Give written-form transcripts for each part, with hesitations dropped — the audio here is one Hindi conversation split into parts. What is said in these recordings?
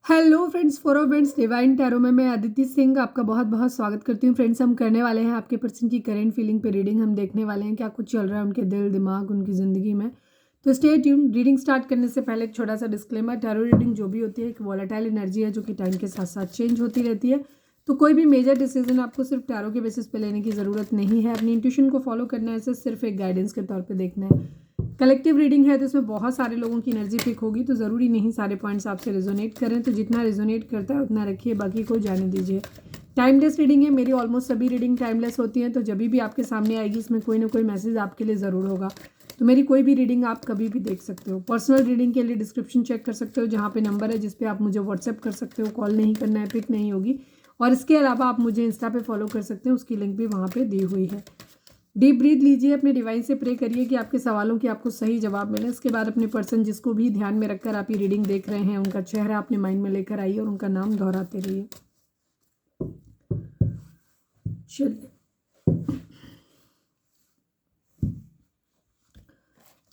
Hello friends, for friends divine tarot में मैं अदिति सिंह आपका बहुत बहुत स्वागत करती हूँ। फ्रेंड्स, हम करने वाले हैं आपके पर्सन की करेंट फीलिंग पे रीडिंग। हम देखने वाले हैं क्या कुछ चल रहा है उनके दिल दिमाग उनकी ज़िंदगी में। तो स्टे ट्यून। रीडिंग स्टार्ट करने से पहले एक छोटा सा डिस्क्लेमर, टैरो रीडिंग जो भी होती है एक वॉलेटाइल एनर्जी है जो कि टाइम के साथ साथ चेंज होती रहती है। तो कोई भी मेजर डिसीजन आपको सिर्फ टैरो के बेसिस पे लेने की ज़रूरत नहीं है। अपनी इंट्यूशन को फॉलो करना है, इसे सिर्फ एक गाइडेंस के तौर पर देखना है। कलेक्टिव रीडिंग है तो इसमें बहुत सारे लोगों की एनर्जी पिक होगी, तो ज़रूरी नहीं सारे पॉइंट्स आपसे रेजोनेट करें। तो जितना रेजोनेट करता है उतना रखिए, बाकी को जाने दीजिए। टाइमलेस रीडिंग है, मेरी ऑलमोस्ट सभी रीडिंग टाइमलेस होती हैं। तो जब भी आपके सामने आएगी इसमें कोई ना कोई मैसेज आपके लिए ज़रूर होगा। तो मेरी कोई भी रीडिंग आप कभी भी देख सकते हो। पर्सनल रीडिंग के लिए डिस्क्रिप्शन चेक कर सकते हो, जहाँ पे नंबर है जिस पे आप मुझे व्हाट्सएप कर सकते हो। कॉल नहीं करना है, पिक नहीं होगी। और इसके अलावा आप मुझे इंस्टा पे फॉलो कर सकते हैं, उसकी लिंक भी वहाँ पे दी हुई है। डीप ब्रीथ लीजिए, अपने डिवाइन से प्रे करिए कि आपके सवालों के आपको सही जवाब मिले। इसके बाद अपने पर्सन जिसको भी ध्यान में रखकर आप ये रीडिंग देख रहे हैं उनका चेहरा अपने माइंड में लेकर आइए और उनका नाम दोहराते रहिए। चलिए,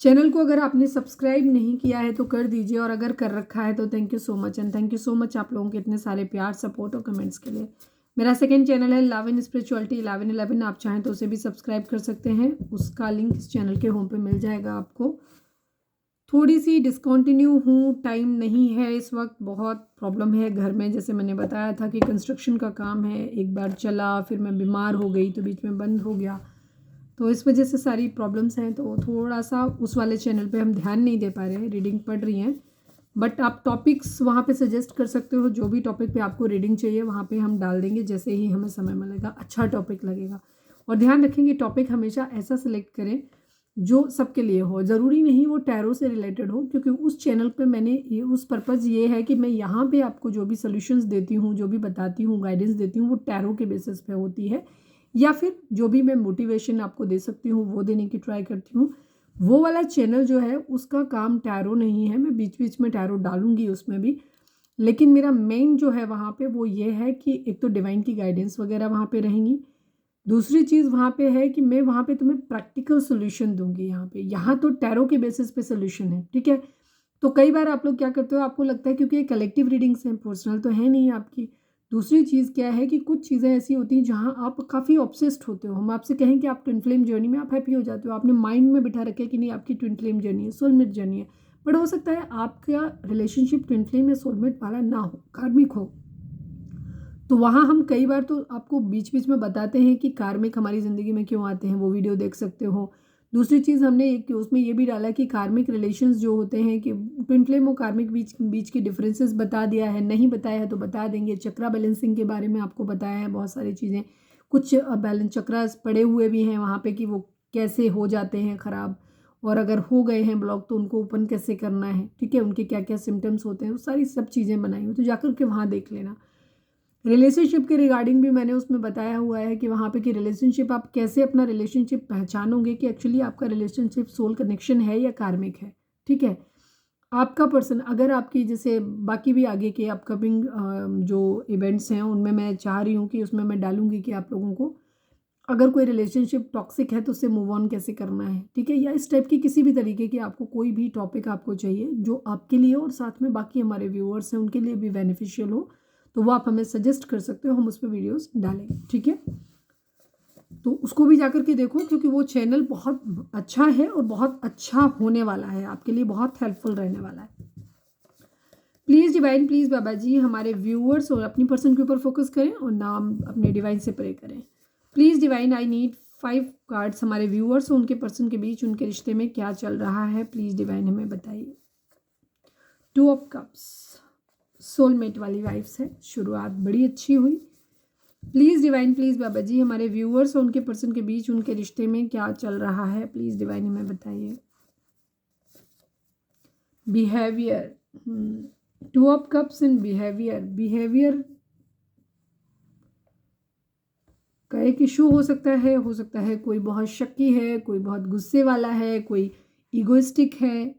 चैनल को अगर आपने सब्सक्राइब नहीं किया है तो कर दीजिए, और अगर कर रखा है तो thank you so much. And thank you so much आप लोगों के इतने सारे प्यार, सपोर्ट और कमेंट्स के लिए। मेरा सेकंड चैनल है लव इन स्पिरिचुअलिटी 1111, आप चाहें तो उसे भी सब्सक्राइब कर सकते हैं। उसका लिंक इस चैनल के होम पे मिल जाएगा आपको। थोड़ी सी डिसकंटिन्यू हूँ, टाइम नहीं है इस वक्त, बहुत प्रॉब्लम है घर में। जैसे मैंने बताया था कि कंस्ट्रक्शन का काम है, एक बार चला फिर मैं बीमार हो गई तो बीच में बंद हो गया, तो इस वजह से सारी प्रॉब्लम्स हैं। तो थोड़ा सा उस वाले चैनल पे हम ध्यान नहीं दे पा रहे हैं, रीडिंग पढ़ रही हैं। बट आप टॉपिक्स वहाँ पे सजेस्ट कर सकते हो, जो भी टॉपिक पे आपको रीडिंग चाहिए वहाँ पे हम डाल देंगे जैसे ही हमें समय मिलेगा, अच्छा टॉपिक लगेगा। और ध्यान रखेंगे टॉपिक हमेशा ऐसा सिलेक्ट करें जो सबके लिए हो, ज़रूरी नहीं वो टैरो से रिलेटेड हो, क्योंकि उस चैनल पे मैंने ये उस पर्पज़ ये है कि मैं यहाँ पे आपको जो भी सोल्यूशंस देती हूँ, जो भी बताती हूँ, गाइडेंस देती हूँ, वो टैरो के बेसिस पे होती है। या फिर जो भी मैं मोटिवेशन आपको दे सकती हूँ वो देने की ट्राई करती हूँ। वो वाला चैनल जो है उसका काम टैरो नहीं है, मैं बीच बीच में टैरो डालूंगी उसमें भी, लेकिन मेरा मेन जो है वहाँ पे वो ये है कि एक तो डिवाइन की गाइडेंस वगैरह वहाँ पे रहेंगी। दूसरी चीज़ वहाँ पे है कि मैं वहाँ पे तुम्हें प्रैक्टिकल सोल्यूशन दूंगी। यहाँ तो टैरो के बेसिस पे सोल्यूशन है, ठीक है। तो कई बार आप लोग क्या करते हो, आपको लगता है क्योंकि ये कलेक्टिव रीडिंग्स हैं, पर्सनल तो है नहीं आपकी। दूसरी चीज़ क्या है कि कुछ चीज़ें ऐसी होती हैं जहाँ आप काफ़ी ऑब्सेस्ड होते हो। हम आपसे कहें कि आप ट्विन फ्लेम जर्नी में आप हैप्पी हो जाते हो, आपने माइंड में बिठा रखे कि नहीं आपकी ट्विन फ्लेम जर्नी है, सोलमेट जर्नी है। बट हो सकता है आपका रिलेशनशिप ट्विन फ्लेम या सोलमेट वाला ना हो, कार्मिक हो। तो वहाँ हम कई बार तो आपको बीच बीच में बताते हैं कि कार्मिक हमारी ज़िंदगी में क्यों आते हैं, वो वीडियो देख सकते हो। दूसरी चीज़ हमने एक उसमें ये भी डाला कि कार्मिक रिलेशंस जो होते हैं कि ट्विन फ्लेम और कार्मिक बीच बीच की डिफरेंसेस बता दिया है, नहीं बताया है तो बता देंगे। चक्रा बैलेंसिंग के बारे में आपको बताया है बहुत सारी चीज़ें। कुछ बैलेंस चक्रास पड़े हुए भी हैं वहाँ पे कि वो कैसे हो जाते हैं ख़राब, और अगर हो गए हैं ब्लॉक तो उनको ओपन कैसे करना है, ठीक है, उनके क्या क्या सिम्टम्स होते हैं, वो सारी सब चीज़ें बनाई हुई, तो जाकर के वहाँ देख लेना। रिलेशनशिप के रिगार्डिंग भी मैंने उसमें बताया हुआ है कि वहाँ पे कि रिलेशनशिप आप कैसे अपना रिलेशनशिप पहचानोगे कि एक्चुअली आपका रिलेशनशिप सोल कनेक्शन है या कार्मिक है, ठीक है। आपका पर्सन अगर आपकी जैसे बाकी भी आगे के अपकमिंग जो इवेंट्स हैं उनमें मैं चाह रही हूँ कि उसमें मैं डालूंगी कि आप लोगों को अगर कोई रिलेशनशिप टॉक्सिक है तो उससे मूव ऑन कैसे करना है, ठीक है, या इस टाइप की किसी भी तरीके की आपको कोई भी टॉपिक आपको चाहिए जो आपके लिए और साथ में बाकी हमारे व्यूअर्स हैं उनके लिए भी बेनिफिशियल हो, तो वो आप हमें सजेस्ट कर सकते हो, हम उस पर वीडियोस डालेंगे, ठीक है। तो उसको भी जाकर के देखो क्योंकि वो चैनल बहुत अच्छा है और बहुत अच्छा होने वाला है, आपके लिए बहुत हेल्पफुल रहने वाला है। Please divine, please Baba ji हमारे व्यूअर्स और अपनी पर्सन के ऊपर फोकस करें और नाम अपने डिवाइन से प्रे करें। Please divine, I need 5 cards हमारे व्यूअर्स और उनके पर्सन के बीच उनके रिश्ते में क्या चल रहा है, प्लीज़ डिवाइन हमें बताइए। 2 ऑफ कप्स, सोलमेट वाली वाइब्स है, शुरुआत बड़ी अच्छी हुई। Please divine, please Baba ji हमारे व्यूअर्स और उनके पर्सन के बीच उनके रिश्ते में क्या चल रहा है, प्लीज़ डिवाइन हमें बताइए। Behaviour, 2 of cups in behaviour का एक इशू हो सकता है कोई बहुत शक्की है, कोई बहुत गुस्से वाला है, कोई इगोइस्टिक है,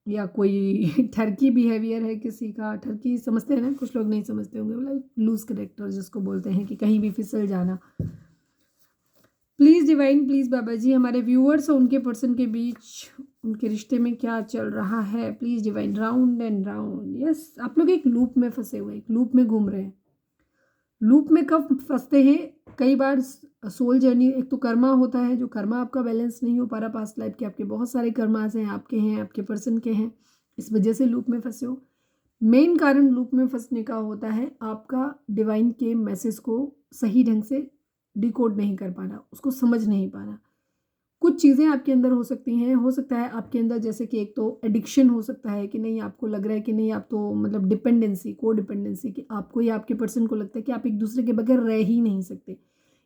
या कोई ठरकी बिहेवियर है किसी का। ठरकी समझते हैं ना, कुछ लोग नहीं समझते होंगे, मतलब लूज करेक्टर जिसको बोलते हैं कि कहीं भी फिसल जाना। Please divine, please Baba ji हमारे व्यूअर्स और उनके पर्सन के बीच उनके रिश्ते में क्या चल रहा है please divine. Round and round, yes आप लोग एक लूप में फंसे हुए, एक लूप में घूम रहे हैं। लूप में कब फंसते हैं, कई बार सोल जर्नी, एक तो कर्मा होता है, जो कर्मा आपका बैलेंस नहीं हो पा रहा पास्ट लाइफ के, आपके बहुत सारे कर्मास हैं, आपके पर्सन के हैं, इस वजह से लूप में फंसे हो। मेन कारण लूप में फंसने का होता है आपका डिवाइन के मैसेज को सही ढंग से डिकोड नहीं कर पाना, उसको समझ नहीं पाना। कुछ चीज़ें आपके अंदर हो सकती हैं, हो सकता है आपके अंदर जैसे कि एक तो एडिक्शन हो सकता है कि नहीं, आपको लग रहा है कि नहीं आप तो मतलब डिपेंडेंसी, को डिपेंडेंसी, कि आपको या आपके पर्सन को लगता है कि आप एक दूसरे के बगैर रह ही नहीं सकते,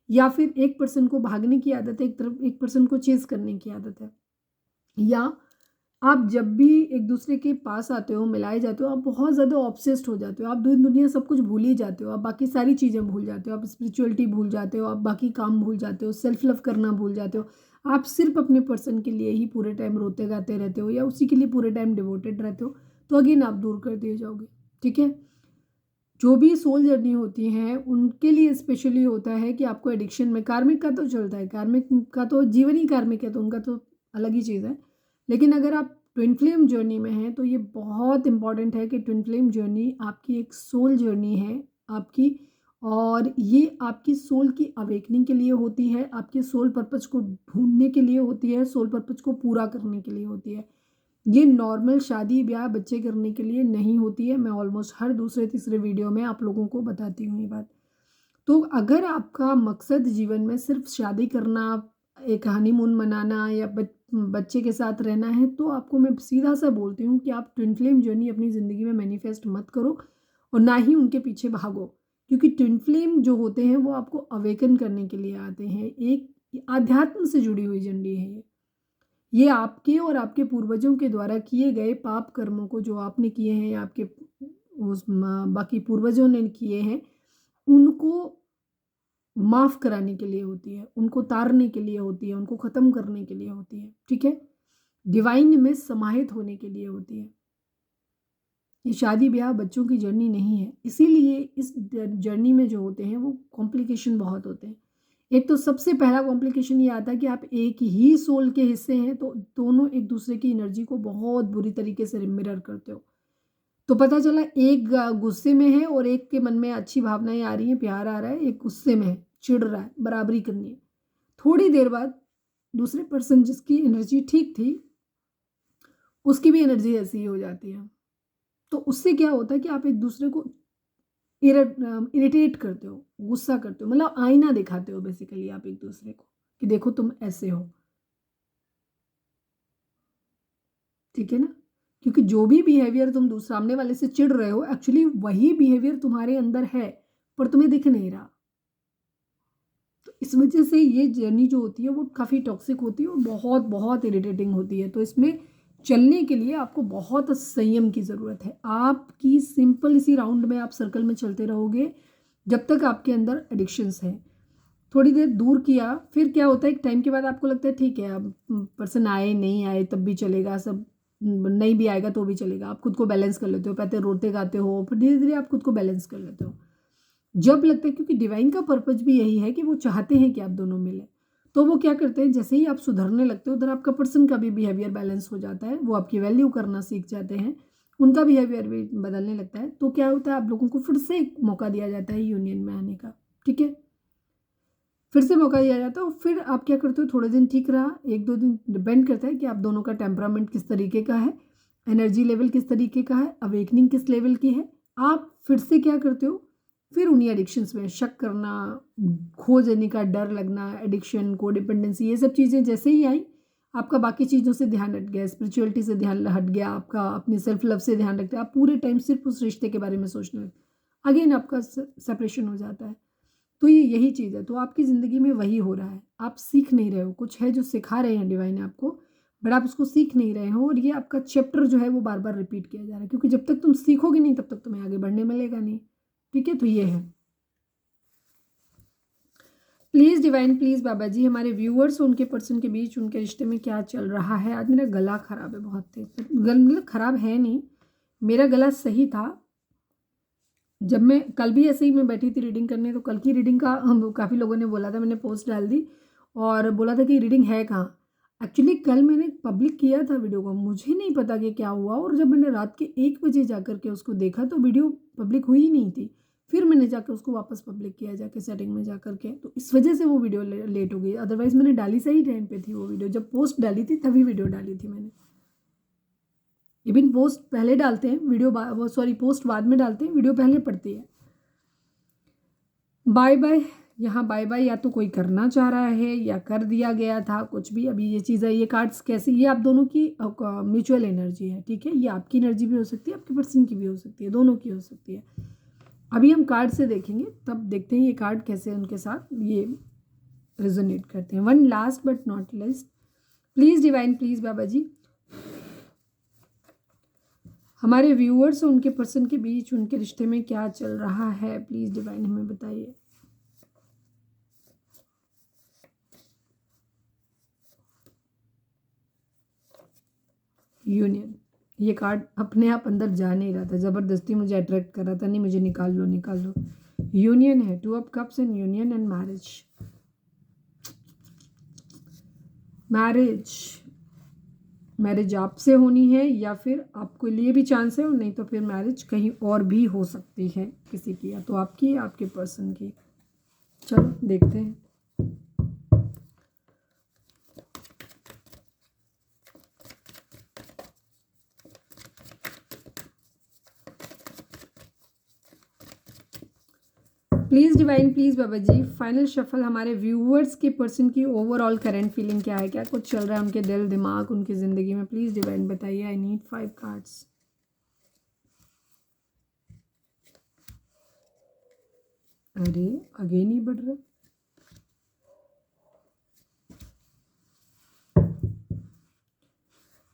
या फिर एक पर्सन को भागने की आदत है, एक तरफ एक पर्सन को चेज करने की आदत है, या आप जब भी एक दूसरे के पास आते हो, मिलाए जाते हो, आप बहुत ज़्यादा ऑब्सेस्ड हो जाते हो, आप दुनिया सब कुछ भूल ही जाते हो, आप बाकी सारी चीज़ें भूल जाते हो, आप स्पिरिचुअलिटी भूल जाते हो, आप बाकी काम भूल जाते हो, सेल्फ लव करना भूल जाते हो, आप सिर्फ अपने पर्सन के लिए ही पूरे टाइम रोते गाते रहते हो या उसी के लिए पूरे टाइम डिवोटेड रहते हो, तो अगेन आप दूर कर दिए जाओगे। ठीक है, जो भी सोल जर्नी होती हैं उनके लिए स्पेशली होता है कि आपको एडिक्शन में, कार्मिक का तो चलता है, कार्मिक का तो जीवन ही कार्मिक है, तो उनका तो अलग ही चीज़ है। लेकिन अगर आप ट्विन फ्लेम जर्नी में हैं तो ये बहुत इंपॉर्टेंट है कि ट्विन फ्लेम जर्नी आपकी एक सोल जर्नी है आपकी, और ये आपकी सोल की अवेकनिंग के लिए होती है, आपके सोल पर्पज को ढूंढने के लिए होती है, सोल पर्पज को पूरा करने के लिए होती है। ये नॉर्मल शादी ब्याह बच्चे करने के लिए नहीं होती है। मैं ऑलमोस्ट हर दूसरे तीसरे वीडियो में आप लोगों को बताती हूँ ये बात। तो अगर आपका मकसद जीवन में सिर्फ शादी करना, एक हनीमून मनाना या बच्चे के साथ रहना है, तो आपको मैं सीधा सा बोलती हूँ कि आप ट्विन फ्लेम जर्नी अपनी ज़िंदगी में मैनिफेस्ट मत करो और ना ही उनके पीछे भागो, क्योंकि ट्विन फ्लेम जो होते हैं वो आपको अवेकन करने के लिए आते हैं। एक अध्यात्म से जुड़ी हुई जर्नी है ये आपके और आपके पूर्वजों के द्वारा किए गए पाप कर्मों को जो आपने किए हैं या आपके बाकी पूर्वजों ने किए हैं, उनको माफ़ कराने के लिए होती है, उनको तारने के लिए होती है, उनको ख़त्म करने के लिए होती है। ठीक है, डिवाइन में समाहित होने के लिए होती है। ये शादी ब्याह बच्चों की जर्नी नहीं है, इसीलिए इस जर्नी में जो होते हैं वो कॉम्प्लिकेशन बहुत होते हैं। एक तो सबसे पहला कॉम्प्लिकेशन ये आता है कि आप एक ही सोल के हिस्से हैं, तो दोनों एक दूसरे की एनर्जी को बहुत बुरी तरीके से मिरर करते हो। तो पता चला एक गुस्से में है और एक के मन में अच्छी भावनाएं आ रही हैं, प्यार आ रहा है, एक गुस्से में है, चिढ़ रहा है, बराबरी करनी है। थोड़ी देर बाद दूसरे पर्सन जिसकी एनर्जी ठीक थी उसकी भी एनर्जी ऐसी ही हो जाती है। तो उससे क्या होता है कि आप एक दूसरे को इरिटेट करते हो, गुस्सा करते हो, मतलब आईना दिखाते हो बेसिकली आप एक दूसरे को कि देखो तुम ऐसे हो। ठीक है ना, क्योंकि जो भी बिहेवियर तुम सामने वाले से चिढ़ रहे हो, एक्चुअली वही बिहेवियर तुम्हारे अंदर है पर तुम्हें दिख नहीं रहा। तो इस वजह से ये जर्नी जो होती है वो काफ़ी टॉक्सिक होती है और बहुत बहुत इरिटेटिंग होती है। तो इसमें चलने के लिए आपको बहुत संयम की ज़रूरत है। आपकी सिंपल इसी राउंड में आप सर्कल में चलते रहोगे जब तक आपके अंदर एडिक्शंस हैं। थोड़ी देर दूर किया, फिर क्या होता है, एक टाइम के बाद आपको लगता है ठीक है अब पर्सन आए नहीं आए तब भी चलेगा, सब नहीं भी आएगा तो भी चलेगा, आप खुद को बैलेंस कर लेते हो, पहले रोते गाते हो, फिर धीरे धीरे आप खुद को बैलेंस कर लेते हो जब लगता है, क्योंकि डिवाइन का पर्पज भी यही है कि वो चाहते हैं कि आप दोनों मिलें। तो वो क्या करते हैं, जैसे ही आप सुधरने लगते हो उधर आपका पर्सन का भी बिहेवियर बैलेंस हो जाता है, वो आपकी वैल्यू करना सीख जाते हैं, उनका बिहेवियर भी बदलने लगता है। तो क्या होता है, आप लोगों को फिर से एक मौका दिया जाता है यूनियन में आने का। ठीक है, फिर से मौका दिया जाता है और फिर आप क्या करते हो, थोड़े दिन ठीक रहा, एक दो दिन डिपेंड करता है कि आप दोनों का टेम्परामेंट किस तरीके का है, एनर्जी लेवल किस तरीके का है, अवेकनिंग किस लेवल की है। आप फिर से क्या करते हो, फिर उन्हीं एडिक्शंस में शक करना, खो जाने का डर लगना, एडिक्शन, को डिपेंडेंसी, ये सब चीज़ें जैसे ही आई आपका बाकी चीज़ों से ध्यान हट गया, स्पिरिचुअलिटी से ध्यान हट गया, आपका अपने सेल्फ लव से ध्यान रखते, आप पूरे टाइम सिर्फ उस रिश्ते के बारे में सोचने लगते, अगेन आपका सेपरेशन हो जाता है। तो ये यही चीज़ है, तो आपकी ज़िंदगी में वही हो रहा है, आप सीख नहीं रहे हो, कुछ है जो सिखा रहे हैं डिवाइन आपको, बट आप उसको सीख नहीं रहे हो और ये आपका चैप्टर जो है वो बार बार रिपीट किया जा रहा है, क्योंकि जब तक तुम सीखोगे नहीं तब तक तुम्हें आगे बढ़ने मिलेगा नहीं। ठीक है, तो ये है। Please divine, please Baba ji, हमारे व्यूअर्स और उनके पर्सन के बीच उनके रिश्ते में क्या चल रहा है। आज मेरा गला खराब है बहुत तेज, मतलब खराब है नहीं, मेरा गला सही था। जब मैं कल भी ऐसे ही मैं बैठी थी रीडिंग करने, तो कल की रीडिंग का हम काफ़ी लोगों ने बोला था, मैंने पोस्ट डाल दी और बोला था कि रीडिंग है कहाँ। एक्चुअली कल मैंने पब्लिक किया था वीडियो को, मुझे नहीं पता कि क्या हुआ, और जब मैंने रात के 1 बजे जाकर के उसको देखा तो वीडियो पब्लिक हुई ही नहीं थी। फिर मैंने जाकर उसको वापस पब्लिक किया जाके सेटिंग में जाकर के, तो इस वजह से वो वीडियो लेट हो गई। अदरवाइज़ मैंने डाली सही टाइम पे थी वो वीडियो, जब पोस्ट डाली थी तभी वीडियो डाली थी मैंने। इवन पोस्ट पहले डालते हैं, वीडियो सॉरी पोस्ट बाद में डालते हैं, वीडियो पहले पड़ती है। बाय बाय, यहाँ बाय बाय या तो कोई करना चाह रहा है या कर दिया गया था, कुछ भी। अभी ये चीज़ है, ये कार्ड्स कैसी, ये आप दोनों की म्यूचुअल एनर्जी है, ठीक है। ये आपकी एनर्जी भी हो सकती है, आपके पर्सन की भी हो सकती है, दोनों की हो सकती है। अभी हम कार्ड से देखेंगे, तब देखते हैं ये कार्ड कैसे उनके साथ ये रेजोनेट करते हैं। One last but not least, please divine, please Baba ji, हमारे व्यूअर्स और उनके पर्सन के बीच उनके रिश्ते में क्या चल रहा है, प्लीज़ डिवाइन हमें बताइए। यूनियन, ये कार्ड अपने आप अंदर जा नहीं रहा था, ज़बरदस्ती मुझे अट्रैक्ट कर रहा था, नहीं मुझे निकाल लो निकाल लो। यूनियन है, 2 of cups and union and marriage. Marriage आपसे होनी है या फिर आपके लिए भी चांस है, और नहीं तो फिर मैरिज कहीं और भी हो सकती है किसी की, या तो आपकी या आपके पर्सन की। चलो देखते हैं। Please divine, please Baba ji, final shuffle हमारे व्यूअर्स के पर्सन की ओवरऑल करंट फीलिंग क्या है, क्या कुछ चल रहा है उनके दिल दिमाग उनकी ज़िंदगी में, प्लीज़ डिवाइन बताइए। I need 5 cards. अरे आगे नहीं बढ़ रहा।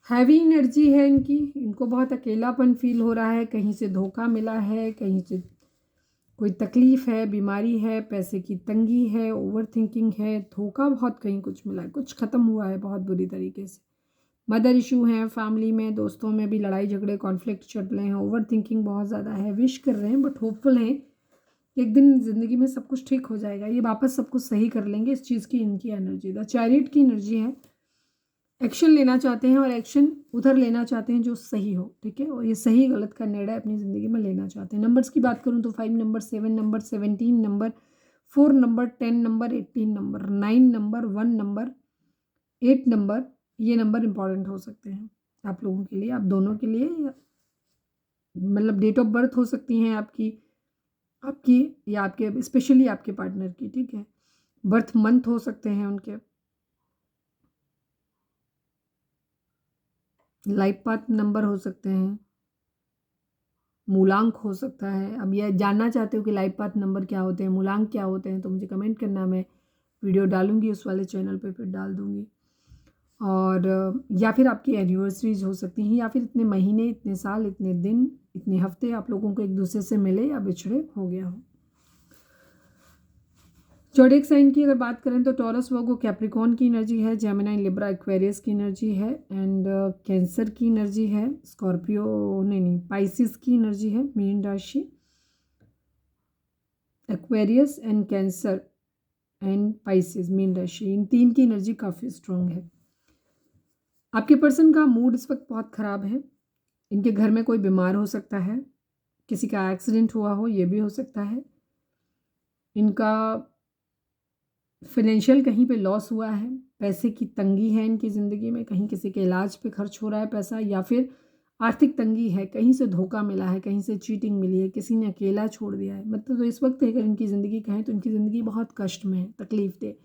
हैवी एनर्जी है इनकी, इनको बहुत अकेलापन फील हो रहा है, कहीं से धोखा मिला है, कहीं से कोई तकलीफ़ है, बीमारी है, पैसे की तंगी है, ओवर थिंकिंग है, धोखा बहुत कहीं कुछ मिला है, कुछ ख़त्म हुआ है बहुत बुरी तरीके से। मदर इशू हैं, फैमिली में दोस्तों में भी लड़ाई झगड़े कॉन्फ्लिक्ट चल रहे हैं, ओवर थिंकिंग बहुत ज़्यादा है, विश कर रहे हैं बट होपफुल हैं एक दिन ज़िंदगी में सब कुछ ठीक हो जाएगा, ये वापस सब कुछ सही कर लेंगे। इस चीज़ की इनकी एनर्जी, द चैरियट की एनर्जी है। एक्शन लेना चाहते हैं और एक्शन उधर लेना चाहते हैं जो सही हो, ठीक है, और ये सही गलत का निर्णय अपनी ज़िंदगी में लेना चाहते हैं। नंबर्स की बात करूँ तो 5 number, 7 number, 17 number, 4 number, 10 number, 18 number, 9 number, 1 number, 8 number, ये नंबर इंपॉर्टेंट हो सकते हैं आप लोगों के लिए, आप दोनों के लिए। मतलब डेट ऑफ बर्थ हो सकती हैं आपकी आपकी या आपके स्पेशली आपके पार्टनर की, ठीक है। बर्थ मंथ हो सकते हैं उनके, लाइफ पाथ नंबर हो सकते हैं, मूलांक हो सकता है। अब ये जानना चाहते हो कि लाइफ पाथ नंबर क्या होते हैं, मूलांक क्या होते हैं, तो मुझे कमेंट करना, मैं वीडियो डालूंगी उस वाले चैनल पे, फिर डाल दूंगी। और या फिर आपकी एनिवर्सरीज हो सकती हैं, या फिर इतने महीने, इतने साल, इतने दिन, इतने हफ्ते आप लोगों को एक दूसरे से मिले या बिछड़े हो गया हो। ज़ोडिएक साइन की अगर बात करें तो टॉरस, वर्गो, कैप्रिकॉर्न की एनर्जी है, जेमिनी, लिब्रा, एक्वेरियस की एनर्जी है, एंड कैंसर की एनर्जी है, स्कॉर्पियो नहीं पाइसिस की एनर्जी है, मीन राशि, Aquarius and cancer and Pisces mean राशि, इन 3 की एनर्जी काफ़ी स्ट्रॉन्ग है। आपके पर्सन का मूड इस वक्त बहुत ख़राब है, इनके घर में कोई बीमार हो सकता है, किसी का एक्सीडेंट हुआ हो ये भी हो सकता है, इनका फाइनेंशियल कहीं पे लॉस हुआ है, पैसे की तंगी है इनकी ज़िंदगी में, कहीं किसी के इलाज पे खर्च हो रहा है पैसा, या फिर आर्थिक तंगी है, कहीं से धोखा मिला है, कहीं से चीटिंग मिली है, किसी ने अकेला छोड़ दिया है। मतलब तो इस वक्त अगर इनकी ज़िंदगी कहें तो इनकी ज़िंदगी बहुत कष्ट में है, तकलीफ दे,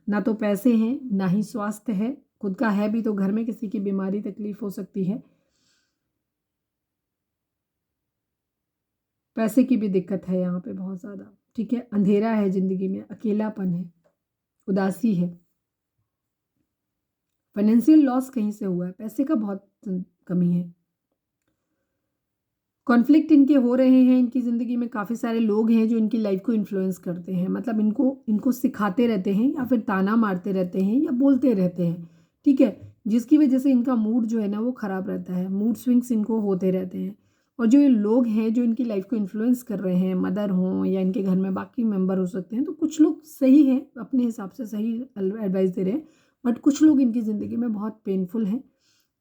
ना तो पैसे हैं ना ही स्वास्थ्य है, खुद का है भी तो घर में किसी की बीमारी तकलीफ हो सकती है, पैसे की भी दिक्कत है यहाँ पे बहुत ज़्यादा, ठीक है। अंधेरा है ज़िंदगी में, अकेलापन है, उदासी है, फाइनेंशियल लॉस कहीं से हुआ है, पैसे का बहुत कमी है, कॉन्फ्लिक्ट इनके हो रहे हैं, इनकी ज़िंदगी में काफ़ी सारे लोग हैं जो इनकी लाइफ को इन्फ्लुएंस करते हैं, मतलब इनको सिखाते रहते हैं या फिर ताना मारते रहते हैं या बोलते रहते हैं, ठीक है, जिसकी वजह से इनका मूड जो है ना वो ख़राब रहता है, मूड स्विंग्स इनको होते रहते हैं। और जो ये लोग हैं जो इनकी लाइफ को इन्फ्लुएंस कर रहे हैं, मदर हों या इनके घर में बाकी मेंबर हो सकते हैं, तो कुछ लोग सही हैं अपने हिसाब से, सही एडवाइस दे रहे हैं, बट कुछ लोग इनकी ज़िंदगी में बहुत पेनफुल हैं,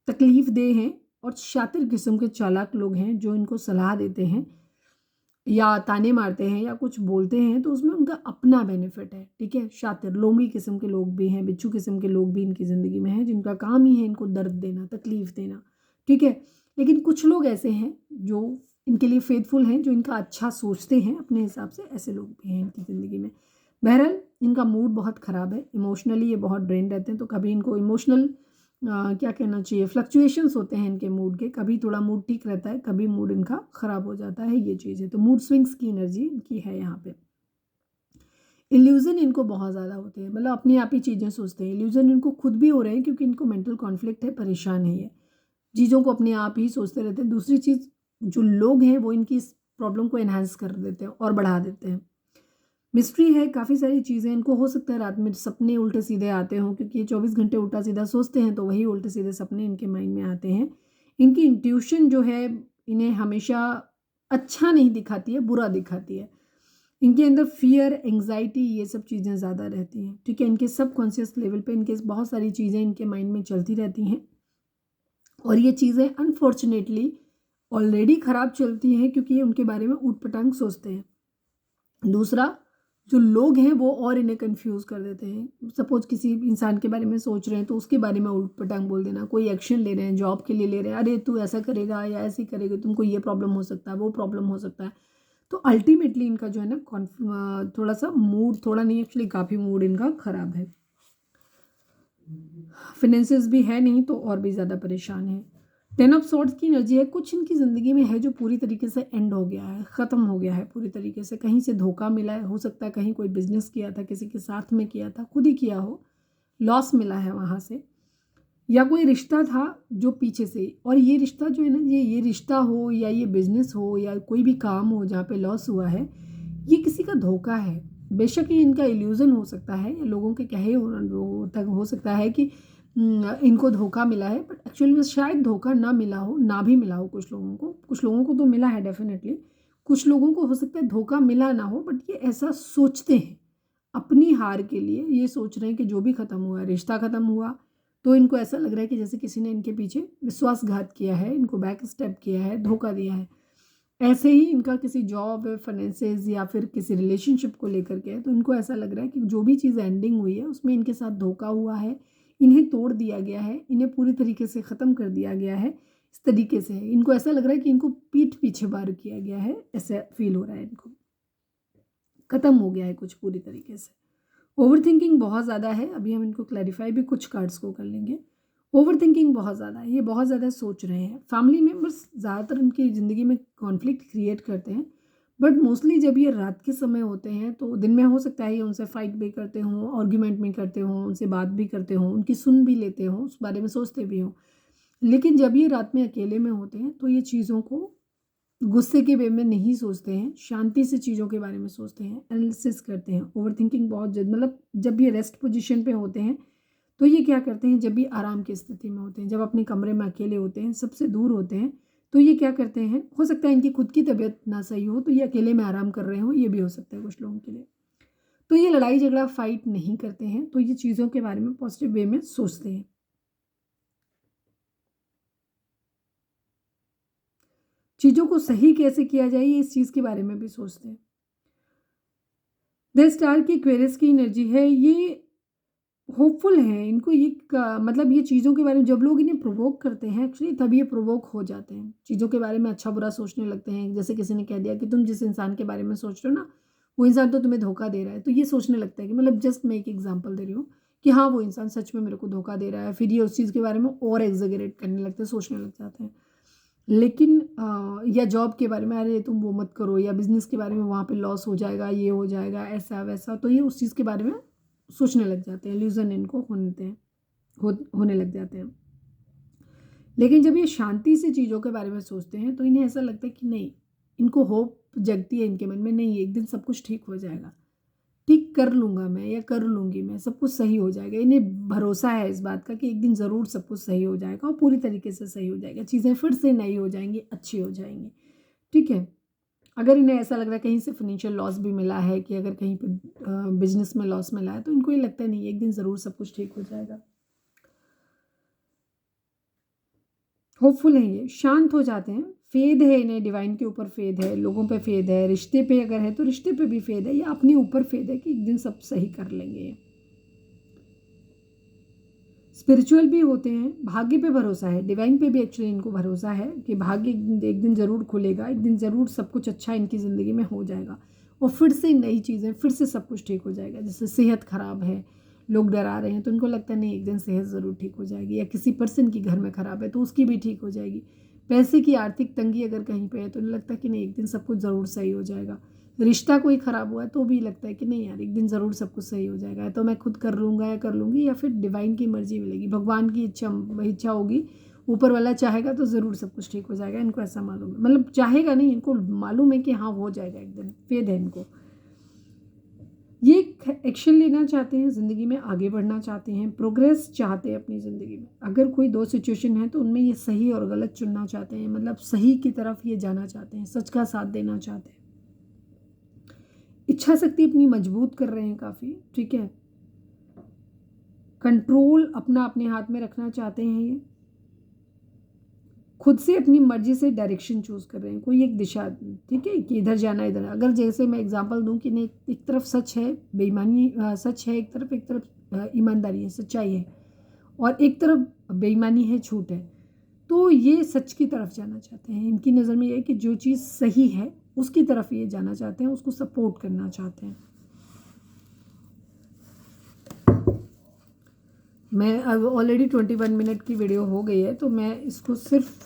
तकलीफ़ देह हैं और शातिर किस्म के चालाक लोग हैं जो इनको सलाह देते हैं या ताने मारते हैं या कुछ बोलते हैं तो उसमें उनका अपना बेनिफिट है, ठीक है। शातिर लोमड़ी किस्म के लोग भी हैं, बिच्छू किस्म के लोग भी इनकी ज़िंदगी में हैं जिनका काम ही है इनको दर्द देना, तकलीफ़ देना, ठीक है। लेकिन कुछ लोग ऐसे हैं जो इनके लिए फेथफुल हैं, जो इनका अच्छा सोचते हैं अपने हिसाब से, ऐसे लोग भी हैं इनकी ज़िंदगी में। बहरहाल इनका मूड बहुत ख़राब है, इमोशनली ये बहुत ड्रेन रहते हैं, तो कभी इनको इमोशनल क्या कहना चाहिए, फ्लक्चुएशंस होते हैं इनके मूड के, कभी थोड़ा मूड ठीक रहता है, कभी मूड इनका ख़राब हो जाता है, ये चीज़ है। तो मूड स्विंग्स की एनर्जी इनकी है यहाँ पे। इल्यूज़न इनको बहुत ज़्यादा होते हैं, मतलब अपनी आप ही चीज़ें सोचते हैं। इल्यूज़न इनको खुद भी हो रहे हैं क्योंकि इनको मेंटल कॉन्फ्लिक्ट है, परेशान है ये, चीज़ों को अपने आप ही सोचते रहते हैं। दूसरी चीज़, जो लोग हैं वो इनकी इस प्रॉब्लम को एनहांस कर देते हैं और बढ़ा देते हैं। मिस्ट्री है, काफ़ी सारी चीज़ें इनको, हो सकता है रात में सपने उल्टे सीधे आते हों क्योंकि ये 24 घंटे उल्टा सीधा सोचते हैं तो वही उल्टे सीधे सपने इनके माइंड में आते हैं। इनकी इंट्यूशन जो है इन्हें हमेशा अच्छा नहीं दिखाती है, बुरा दिखाती है। इनके अंदर फ़ियर, एंग्ज़ायटी ये सब चीज़ें ज़्यादा रहती हैं, ठीक है। इनके सबकॉन्शियस लेवल पे इनके बहुत सारी चीज़ें इनके माइंड में चलती रहती हैं और ये चीज़ें अनफॉर्चुनेटली ऑलरेडी ख़राब चलती हैं क्योंकि ये उनके बारे में ऊट-पटांग सोचते हैं। दूसरा, जो लोग हैं वो और इन्हें कंफ्यूज कर देते हैं। सपोज़ किसी इंसान के बारे में सोच रहे हैं तो उसके बारे में उलट-पटांग बोल देना, कोई एक्शन ले रहे हैं, जॉब के लिए ले रहे हैं, अरे तू ऐसा करेगा या ऐसे करेगा, तुमको ये प्रॉब्लम हो सकता है, वो प्रॉब्लम हो सकता है। तो अल्टीमेटली इनका जो है ना थोड़ा-सा मूड, थोड़ा नहीं एक्चुअली काफ़ी मूड इनका ख़राब है। फाइनेंसेस भी है नहीं तो और भी ज़्यादा परेशान है। 10 ऑफ सॉर्ड्स की एनर्जी है, कुछ इनकी ज़िंदगी में है जो पूरी तरीके से एंड हो गया है, ख़त्म हो गया है पूरी तरीके से। कहीं से धोखा मिला है, हो सकता है कहीं कोई बिज़नेस किया था, किसी के साथ में किया था, खुद ही किया हो, लॉस मिला है वहाँ से, या कोई रिश्ता था जो पीछे से, और ये रिश्ता जो है ना, ये रिश्ता हो या ये बिज़नेस हो या कोई भी काम हो जहाँ पे लॉस हुआ है, ये किसी का धोखा है। बेशक ये इनका इल्यूज़न हो सकता है या लोगों के कहे तक हो सकता है कि इनको धोखा मिला है, बट एक्चुअल में शायद धोखा ना मिला हो, ना भी मिला हो कुछ लोगों को तो मिला है डेफ़िनेटली। कुछ लोगों को हो सकता है धोखा मिला ना हो, बट ये ऐसा सोचते हैं, अपनी हार के लिए ये सोच रहे हैं कि जो भी ख़त्म हुआ है, रिश्ता ख़त्म हुआ, तो इनको ऐसा लग रहा है कि जैसे किसी ने इनके पीछे विश्वासघात किया है, इनको बैक स्टेप किया है, धोखा दिया है। ऐसे ही इनका किसी जॉब, फाइनेंसेस या फिर किसी रिलेशनशिप को लेकर के है, तो इनको ऐसा लग रहा है कि जो भी चीज़ एंडिंग हुई है उसमें इनके साथ धोखा हुआ है, इन्हें तोड़ दिया गया है, इन्हें पूरी तरीके से ख़त्म कर दिया गया है। इस तरीके से है, इनको ऐसा लग रहा है कि इनको पीठ पीछे वार किया गया है, ऐसा फील हो रहा है इनको, ख़त्म हो गया है कुछ पूरी तरीके से। ओवरथिंकिंग बहुत ज़्यादा है, अभी हम इनको क्लैरिफाई भी कुछ कार्ड्स को कर लेंगे। ओवरथिंकिंग बहुत ज़्यादा है, ये बहुत ज़्यादा सोच रहे हैं। फैमिली मेम्बर्स ज़्यादातर उनकी ज़िंदगी में कॉन्फ्लिक्ट क्रिएट करते हैं, बट मोस्टली जब ये रात के समय होते हैं तो दिन में हो सकता है ये उनसे फाइट भी करते हों, आर्ग्यूमेंट भी करते हों, उनसे बात भी करते हों, उनकी सुन भी लेते हों, उस बारे में सोचते भी हों। लेकिन जब ये रात में अकेले में होते हैं तो ये चीज़ों को गुस्से के वे में नहीं सोचते हैं, शांति से चीज़ों के बारे में सोचते हैं, एनालिसिस करते हैं। ओवरथिंकिंग बहुत मतलब जब ये रेस्ट पोजीशन पे होते हैं तो ये क्या करते हैं, जब भी आराम की स्थिति में होते हैं, जब अपने कमरे में अकेले होते हैं, सबसे दूर होते हैं, तो ये क्या करते हैं, हो सकता है इनकी खुद की तबीयत ना सही हो तो ये अकेले में आराम कर रहे हो, ये भी हो सकता है कुछ लोगों के लिए। तो ये लड़ाई झगड़ा फाइट नहीं करते हैं, तो ये चीज़ों के बारे में पॉजिटिव वे में सोचते हैं। चीज़ों को सही कैसे किया जाए, ये इस चीज़ के बारे में भी सोचते हैं। द स्टार की एक्वेरियस की एनर्जी है, ये होपफुल हैं, इनको ये मतलब ये चीज़ों के बारे में जब लोग इन्हें प्रोवोक करते हैं एक्चुअली तब ये प्रोवोक हो जाते हैं, चीज़ों के बारे में अच्छा बुरा सोचने लगते हैं। जैसे किसी ने कह दिया कि तुम जिस इंसान के बारे में सोच रहे हो ना, वो इंसान तो तुम्हें धोखा दे रहा है, तो ये सोचने लगता है कि, मतलब जस्ट मैं एक एग्जांपल दे रही हूँ कि हाँ वो इंसान सच में मेरे को धोखा दे रहा है, फिर ये उस चीज़ के बारे में और एग्जैगरेट करने लगते हैं, सोचने लग जाते हैं। लेकिन या जॉब के बारे में, अरे तुम वो मत करो, या बिजनेस के बारे में वहाँ पे लॉस हो जाएगा, ये हो जाएगा, ऐसा वैसा, तो ये उस चीज़ के बारे में सोचने लग जाते हैं, इल्यूजन इनको होने लग जाते हैं। लेकिन जब ये शांति से चीज़ों के बारे में सोचते हैं तो इन्हें ऐसा लगता है कि नहीं, इनको होप जगती है इनके मन में, नहीं एक दिन सब कुछ ठीक हो जाएगा, ठीक कर लूँगा मैं या कर लूँगी मैं, सब कुछ सही हो जाएगा। इन्हें भरोसा है इस बात का कि एक दिन ज़रूर सब कुछ सही हो जाएगा और पूरी तरीके से सही हो जाएगा, चीज़ें फिर से नई हो जाएंगी, अच्छी हो जाएंगी, ठीक है। अगर इन्हें ऐसा लग रहा है कहीं से फाइनेंशियल लॉस भी मिला है, कि अगर कहीं पे बिजनेस में लॉस मिला है, तो इनको ये लगता है नहीं एक दिन ज़रूर सब कुछ ठीक हो जाएगा। होपफुल है, ये शांत हो जाते हैं, फेद है इन्हें, डिवाइन के ऊपर फेद है, लोगों पे फेद है, रिश्ते पे अगर है तो रिश्ते पे भी फेद है, या अपने ऊपर फेद है कि एक दिन सब सही कर लेंगे। स्पिरिचुअल भी होते हैं, भाग्य पे भरोसा है, डिवाइन पे भी एक्चुअली इनको भरोसा है कि भाग्य एक दिन ज़रूर खुलेगा, एक दिन ज़रूर सब कुछ अच्छा इनकी ज़िंदगी में हो जाएगा और फिर से नई चीज़ें, फिर से सब कुछ ठीक हो जाएगा। जैसे सेहत ख़राब है, लोग डरा रहे हैं, तो उनको लगता है नहीं एक दिन सेहत ज़रूर ठीक हो जाएगी, या किसी पर्सन की घर में ख़राब है तो उसकी भी ठीक हो जाएगी। पैसे की आर्थिक तंगी अगर कहीं पे है तो उन्हें लगता है कि नहीं एक दिन सब कुछ ज़रूर सही हो जाएगा। रिश्ता कोई ख़राब हुआ है तो भी लगता है कि नहीं यार एक दिन ज़रूर सब कुछ सही हो जाएगा, तो मैं खुद कर लूँगा या कर लूँगी, या फिर डिवाइन की मर्जी मिलेगी, भगवान की इच्छा होगी, ऊपर वाला चाहेगा तो ज़रूर सब कुछ ठीक हो जाएगा। इनको ऐसा मालूम है, मतलब चाहेगा नहीं, इनको मालूम है कि हाँ हो जाएगा एक दिन, फेद है इनको। ये एक्शन लेना चाहते हैं, ज़िंदगी में आगे बढ़ना चाहते हैं, प्रोग्रेस चाहते हैं अपनी ज़िंदगी में। अगर कोई दो सिचुएशन है तो उनमें ये सही और गलत चुनना चाहते हैं, मतलब सही की तरफ ये जाना चाहते हैं, सच का साथ देना चाहते हैं। इच्छा शक्ति अपनी मजबूत कर रहे हैं काफ़ी, ठीक है। कंट्रोल अपना अपने हाथ में रखना चाहते हैं, ये खुद से अपनी मर्जी से डायरेक्शन चूज कर रहे हैं, कोई एक दिशा, ठीक है, कि इधर जाना इधर। अगर जैसे मैं एग्जांपल दूं कि नहीं एक तरफ सच है, बेईमानी सच है, एक तरफ ईमानदारी है, सच्चाई है, और एक तरफ बेईमानी है, झूठ है, तो ये सच की तरफ जाना चाहते हैं। इनकी नज़र में ये है कि जो चीज़ सही है उसकी तरफ ये जाना चाहते हैं, उसको सपोर्ट करना चाहते हैं। मैं अब ऑलरेडी 21 मिनट की वीडियो हो गई है, तो मैं इसको सिर्फ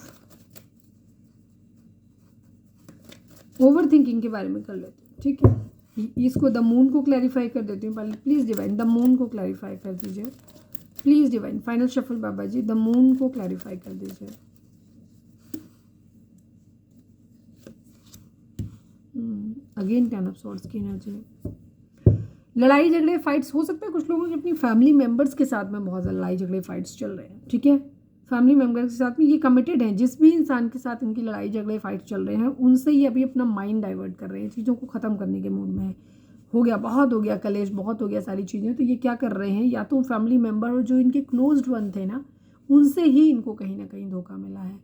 ओवर थिंकिंग के बारे में कर लेती हूँ, ठीक है। इसको द मून को क्लैरिफाई कर देती हूँ पहले। प्लीज़ डिवाइन द मून को क्लैरिफाई कर दीजिए, please divine. Final shuffle Baba ji, the moon को क्लैरिफाई कर दीजिए। अगेन 10 ऑफ सॉर्ड्स की एनर्जी। लड़ाई झगड़े फाइट्स हो सकते हैं कुछ लोगों के अपनी फैमिली मेंबर्स के साथ में, बहुत ज़्यादा लड़ाई झगड़े फाइट्स चल रहे हैं, ठीक है। फैमिली मेंबर्स के साथ में ये कमिटेड हैं, जिस भी इंसान के साथ इनकी लड़ाई झगड़े फाइट चल रहे हैं उनसे ये अभी अपना माइंड डाइवर्ट कर रहे हैं, चीज़ों को ख़त्म करने के मूड में है। हो गया, बहुत हो गया कलेश, बहुत हो गया सारी चीज़ें, तो ये क्या कर रहे हैं, या तो फैमिली मेम्बर और जो इनके क्लोज्ड वन थे ना, उनसे ही इनको कहीं ना कहीं धोखा मिला है।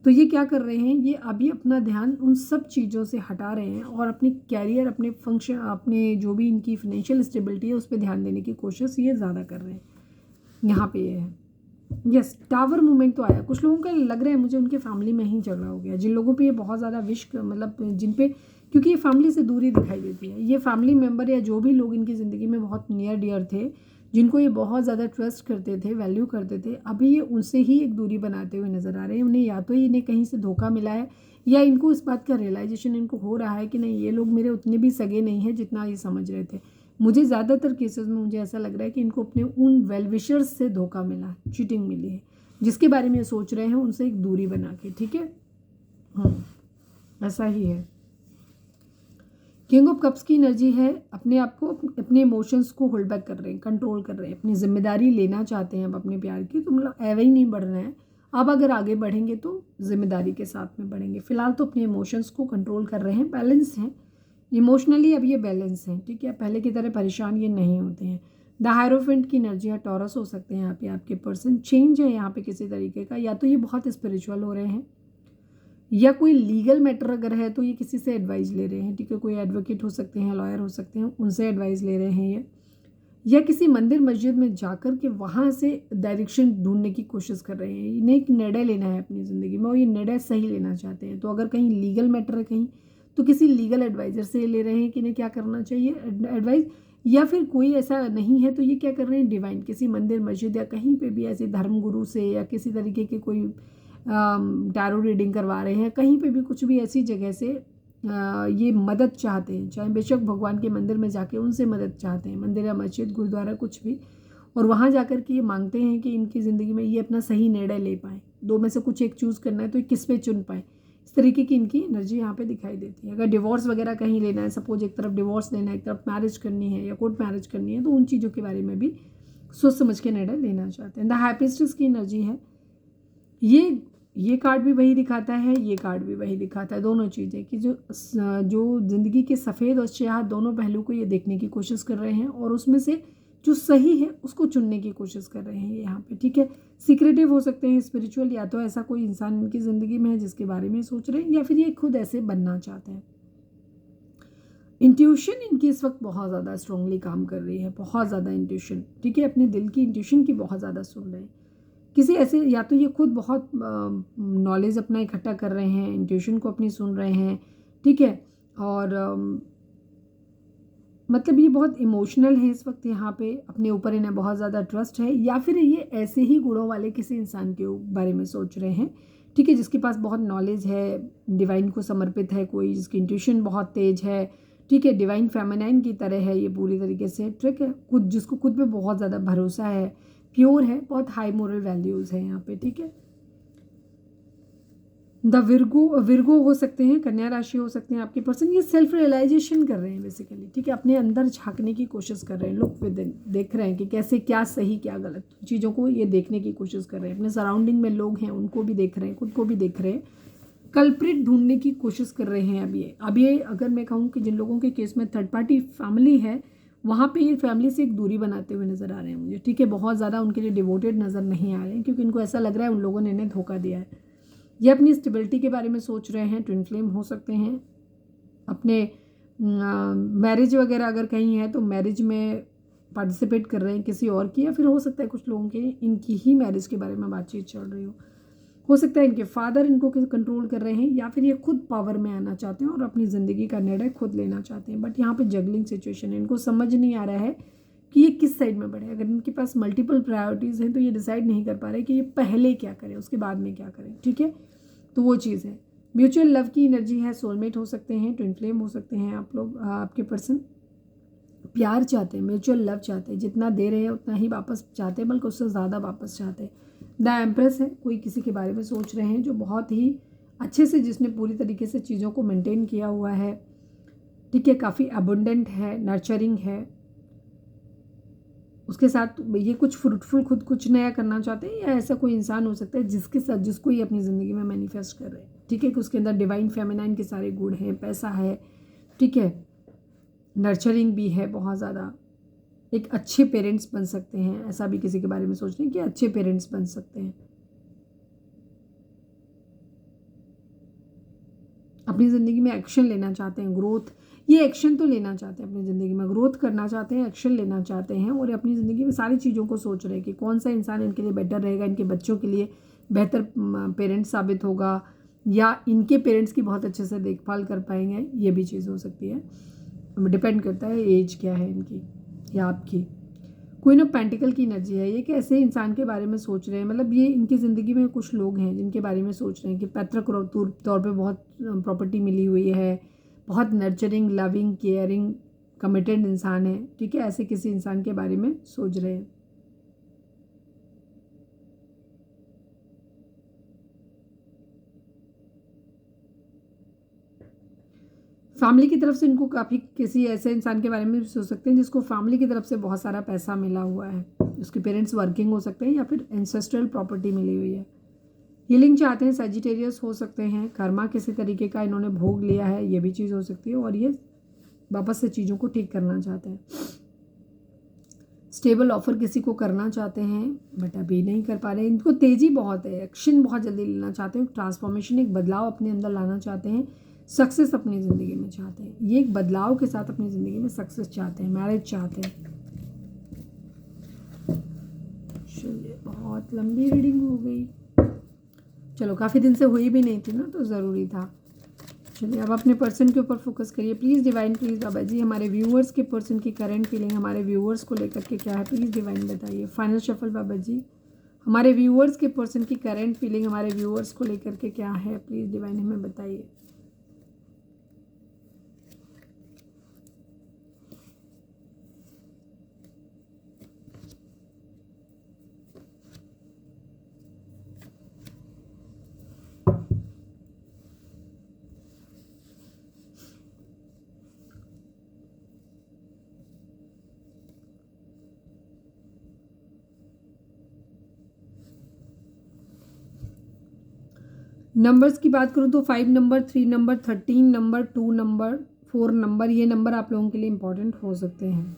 तो ये क्या कर रहे हैं, ये अभी अपना ध्यान उन सब चीज़ों से हटा रहे हैं और अपनी कैरियर, अपने फंक्शन, अपने जो भी इनकी फाइनेंशियल स्टेबिलिटी है उस पर ध्यान देने की कोशिश ये ज़्यादा कर रहे हैं। यहाँ पे ये है, यस, टावर मूवमेंट तो आया। कुछ लोगों का लग रहा है मुझे उनके फैमिली में ही झगड़ा हो गया, जिन लोगों पे ये बहुत ज़्यादा विश, मतलब जिन पे, क्योंकि ये फैमिली से दूरी दिखाई देती है। ये फैमिली मेम्बर या जो भी लोग इनकी ज़िंदगी में बहुत नियर डियर थे, जिनको ये बहुत ज़्यादा ट्रस्ट करते थे, वैल्यू करते थे, अभी ये उनसे ही एक दूरी बनाते हुए नज़र आ रहे हैं। उन्हें या तो इन्हें कहीं से धोखा मिला है, या इनको इस बात का रियलाइजेशन इनको हो रहा है कि नहीं ये लोग मेरे उतने भी सगे नहीं हैं जितना ये समझ रहे थे। मुझे ज़्यादातर केसेस में मुझे ऐसा लग रहा है कि इनको अपने उन वेल विशर्स से धोखा मिला है, चीटिंग मिली है, जिसके बारे में ये सोच रहे हैं उनसे एक दूरी बना के, ठीक है। ऐसा ही है। किंग ऑफ कप्स की एनर्जी है, अपने आप को, अपने इमोशंस को होल्ड बैक कर रहे हैं, कंट्रोल कर रहे हैं, अपनी जिम्मेदारी लेना चाहते हैं अब अपने प्यार की, तो मतलब एवं ही नहीं बढ़ रहे हैं। अब अगर आगे बढ़ेंगे तो जिम्मेदारी के साथ में बढ़ेंगे। फिलहाल तो अपने इमोशंस को कंट्रोल कर रहे हैं, बैलेंस हैं इमोशनली, अब ये बैलेंस हैं, ठीक है। पहले की तरह परेशान ये नहीं होते हैं। द हायरोफेंट की एनर्जी है, टॉरस हो सकते हैं यहाँ पे आपके पर्सन। चेंज है यहाँ पे किसी तरीके का, या तो ये बहुत स्पिरिचुअल हो रहे हैं, या कोई लीगल मैटर अगर है तो ये किसी से एडवाइस ले रहे हैं, ठीक है। कोई एडवोकेट हो सकते हैं, लॉयर हो सकते हैं, उनसे एडवाइस ले रहे हैं ये, या किसी मंदिर मस्जिद में जाकर के वहाँ से डायरेक्शन ढूंढने की कोशिश कर रहे हैं। इन्हें एक निर्णय लेना है अपनी ज़िंदगी में और ये निर्णय सही लेना चाहते हैं। तो अगर कहीं लीगल मैटर है कहीं, तो किसी लीगल एडवाइज़र से ले रहे हैं कि इन्हें क्या करना चाहिए एडवाइस, या फिर कोई ऐसा नहीं है तो ये क्या कर रहे हैं, डिवाइन किसी मंदिर मस्जिद या कहीं पे भी ऐसे धर्मगुरु से या किसी तरीके के कोई टैरो रीडिंग करवा रहे हैं, कहीं पे भी कुछ भी ऐसी जगह से ये मदद चाहते हैं, चाहे बेशक भगवान के मंदिर में जाके उनसे मदद चाहते हैं, मंदिर या मस्जिद गुरुद्वारा कुछ भी, और वहाँ जाकर के ये मांगते हैं कि इनकी ज़िंदगी में ये अपना सही निर्णय ले पाएँ। दो में से कुछ एक चूज़ करना है तो ये किस पे चुन पाएँ, इस तरीके की इनकी एनर्जी यहाँ पे दिखाई देती है। अगर डिवोर्स वगैरह कहीं लेना है, सपोज एक तरफ डिवोर्स लेना है, एक तरफ मैरिज करनी है या कोर्ट मैरिज करनी है, तो उन चीज़ों के बारे में भी सोच समझ के निर्णय लेना चाहते हैं। द हैप्पीस्ट की एनर्जी है, ये कार्ड भी वही दिखाता है, ये कार्ड भी वही दिखाता है, दोनों चीज़ें कि जो ज़िंदगी के सफ़ेद और स्याह दोनों पहलू को ये देखने की कोशिश कर रहे हैं और उसमें से जो सही है उसको चुनने की कोशिश कर रहे हैं यहाँ पे, ठीक है। सीक्रेटिव हो सकते हैं, स्पिरिचुअल, या तो ऐसा कोई इंसान इनकी ज़िंदगी में है जिसके बारे में सोच रहे हैं, या फिर ये खुद ऐसे बनना चाहते हैं। इंट्यूशन इनकी इस वक्त बहुत ज़्यादा स्ट्रांगली काम कर रही है, बहुत ज़्यादा इंट्यूशन, ठीक है। अपने दिल की इंट्यूशन की बहुत ज़्यादा सुन रहे हैं। किसी ऐसे, या तो ये खुद बहुत नॉलेज अपना इकट्ठा कर रहे हैं, इंट्यूशन को अपनी सुन रहे हैं, ठीक है। और मतलब ये बहुत इमोशनल है इस वक्त यहाँ पे, अपने ऊपर इन्हें बहुत ज़्यादा ट्रस्ट है, या फिर ये ऐसे ही गुणों वाले किसी इंसान के बारे में सोच रहे हैं, ठीक है, जिसके पास बहुत नॉलेज है, डिवाइन को समर्पित है, कोई जिसकी इंट्यूशन बहुत तेज है, ठीक है, डिवाइन फेमिनाइन की तरह है ये पूरी तरीके से, ठीक है, खुद जिसको खुद पे बहुत ज़्यादा भरोसा है, प्योर है, बहुत हाई मोरल वैल्यूज़ है यहाँ पे, ठीक है। द विर्गो हो सकते हैं, कन्या राशि हो सकते हैं आपके पर्सन। ये सेल्फ रियलाइजेशन कर रहे हैं बेसिकली, ठीक है, अपने अंदर झांकने की कोशिश कर रहे हैं, लुक विद इन, देख रहे हैं कि कैसे क्या सही क्या गलत चीज़ों को ये देखने की कोशिश कर रहे हैं। अपने सराउंडिंग में लोग हैं उनको भी देख रहे हैं, खुद को भी देख रहे हैं, कल्प्रिट ढूंढने की कोशिश कर रहे हैं। अब ये अगर मैं कहूँ कि जिन लोगों के केस में थर्ड पार्टी फैमिली है, वहाँ पे ये फैमिली से एक दूरी बनाते हुए नज़र आ रहे हैं मुझे, ठीक है। बहुत ज़्यादा उनके लिए डिवोटेड नज़र नहीं आ रहे हैं, क्योंकि इनको ऐसा लग रहा है उन लोगों ने इन्हें धोखा दिया है। ये अपनी स्टेबिलिटी के बारे में सोच रहे हैं, ट्विन फ्लेम हो सकते हैं, अपने मैरिज वगैरह अगर कहीं है तो मैरिज में पार्टिसिपेट कर रहे हैं किसी और की, या फिर हो सकता है कुछ लोगों के इनकी ही मैरिज के बारे में बातचीत चल रही हो सकता है इनके फादर इनको कंट्रोल कर रहे हैं, या फिर ये खुद पावर में आना चाहते हैं और अपनी ज़िंदगी का निर्णय खुद लेना चाहते हैं। बट यहाँ पे जगलिंग सिचुएशन है, इनको समझ नहीं आ रहा है कि ये किस साइड में बढ़े। अगर इनके पास मल्टीपल प्रायोरिटीज़ हैं तो ये डिसाइड नहीं कर पा रहे कि ये पहले क्या करें उसके बाद में क्या करें, ठीक है। तो वो चीज़ है। म्यूचुअल लव की एनर्जी है, सोलमेट हो सकते हैं, ट्विन फ्लेम हो सकते हैं आप लोग, आपके पर्सन प्यार चाहते हैं, म्यूचुअल लव चाहते हैं, जितना दे रहे हैं उतना ही वापस चाहते हैं, बल्कि उससे ज़्यादा वापस चाहते हैं। द एम्प्रेस है, कोई किसी के बारे में सोच रहे हैं जो बहुत ही अच्छे से, जिसने पूरी तरीके से चीज़ों को मेंटेन किया हुआ है, ठीक है, काफ़ी अबंडेंट है, नर्चरिंग है, उसके साथ ये कुछ फ्रूटफुल खुद कुछ नया करना चाहते हैं, या ऐसा कोई इंसान हो सकता है जिसके साथ जिसको ये अपनी ज़िंदगी में मैनिफेस्ट कर रहे हैं, ठीक है, कि उसके अंदर डिवाइन फेमिनाइन के सारे गुण हैं, पैसा है, ठीक है, नर्चरिंग भी है बहुत ज़्यादा, एक अच्छे पेरेंट्स बन सकते हैं, ऐसा भी किसी के बारे में सोच रहे हैं कि अच्छे पेरेंट्स बन सकते हैं, अपनी ज़िंदगी में एक्शन लेना चाहते हैं, ग्रोथ, ये एक्शन तो लेना चाहते हैं अपनी ज़िंदगी में, ग्रोथ करना चाहते हैं, एक्शन लेना चाहते हैं, और अपनी ज़िंदगी में सारी चीज़ों को सोच रहे हैं कि कौन सा इंसान इनके लिए बेटर रहेगा, इनके बच्चों के लिए बेहतर पेरेंट्स साबित होगा, या इनके पेरेंट्स की बहुत अच्छे से देखभाल कर पाएंगे, ये भी चीज़ हो सकती है। डिपेंड करता है एज क्या है इनकी या आपकी। क्वीन ऑफ पेंटिकल की एनर्जी है, ये कि ऐसे इंसान के बारे में सोच रहे हैं, मतलब ये इनकी ज़िंदगी में कुछ लोग हैं जिनके बारे में सोच रहे हैं कि पैतृक तौर पे बहुत प्रॉपर्टी मिली हुई है, बहुत नर्चरिंग, लविंग, केयरिंग, कमिटेड इंसान है, ठीक है, ऐसे किसी इंसान के बारे में सोच रहे हैं। फैमिली की तरफ से इनको काफ़ी किसी ऐसे इंसान के बारे में सोच सकते हैं जिसको फैमिली की तरफ से बहुत सारा पैसा मिला हुआ है, उसके पेरेंट्स वर्किंग हो सकते हैं, या फिर एंसेस्ट्रल प्रॉपर्टी मिली हुई है। हीलिंग चाहते हैं, सजिटेरियस हो सकते हैं, कर्मा किसी तरीके का इन्होंने भोग लिया है, ये भी चीज़ हो सकती है, और ये वापस से चीज़ों को ठीक करना चाहते हैं। स्टेबल ऑफर किसी को करना चाहते हैं बट अभी नहीं कर पा रहे हैं, इनको तेज़ी बहुत है, एक्शन बहुत जल्दी लेना चाहते हैं, ट्रांसफॉर्मेशन, एक बदलाव अपने अंदर लाना चाहते हैं, सक्सेस अपनी ज़िंदगी में चाहते हैं, ये एक बदलाव के साथ अपनी ज़िंदगी में सक्सेस चाहते हैं, मैरिज चाहते हैं। चलिए, बहुत लंबी रीडिंग हो गई, चलो काफ़ी दिन से हुई भी नहीं थी ना, तो ज़रूरी था। चलिए अब अपने पर्सन के ऊपर फोकस करिए please divine, please Baba ji, हमारे व्यूअर्स के पर्सन की करंट फीलिंग हमारे व्यूअर्स को लेकर के क्या है, प्लीज़ डिवाइन बताइए। फाइनल शफल बाबा जी, हमारे व्यूअर्स के पर्सन की करंट फीलिंग हमारे व्यूअर्स को लेकर के क्या है, प्लीज़ डिवाइन हमें बताइए। नंबर्स की बात करूँ तो 5 number, 3 number, 13 number, 2 number, 4 number, ये नंबर आप लोगों के लिए इंपॉर्टेंट हो सकते हैं।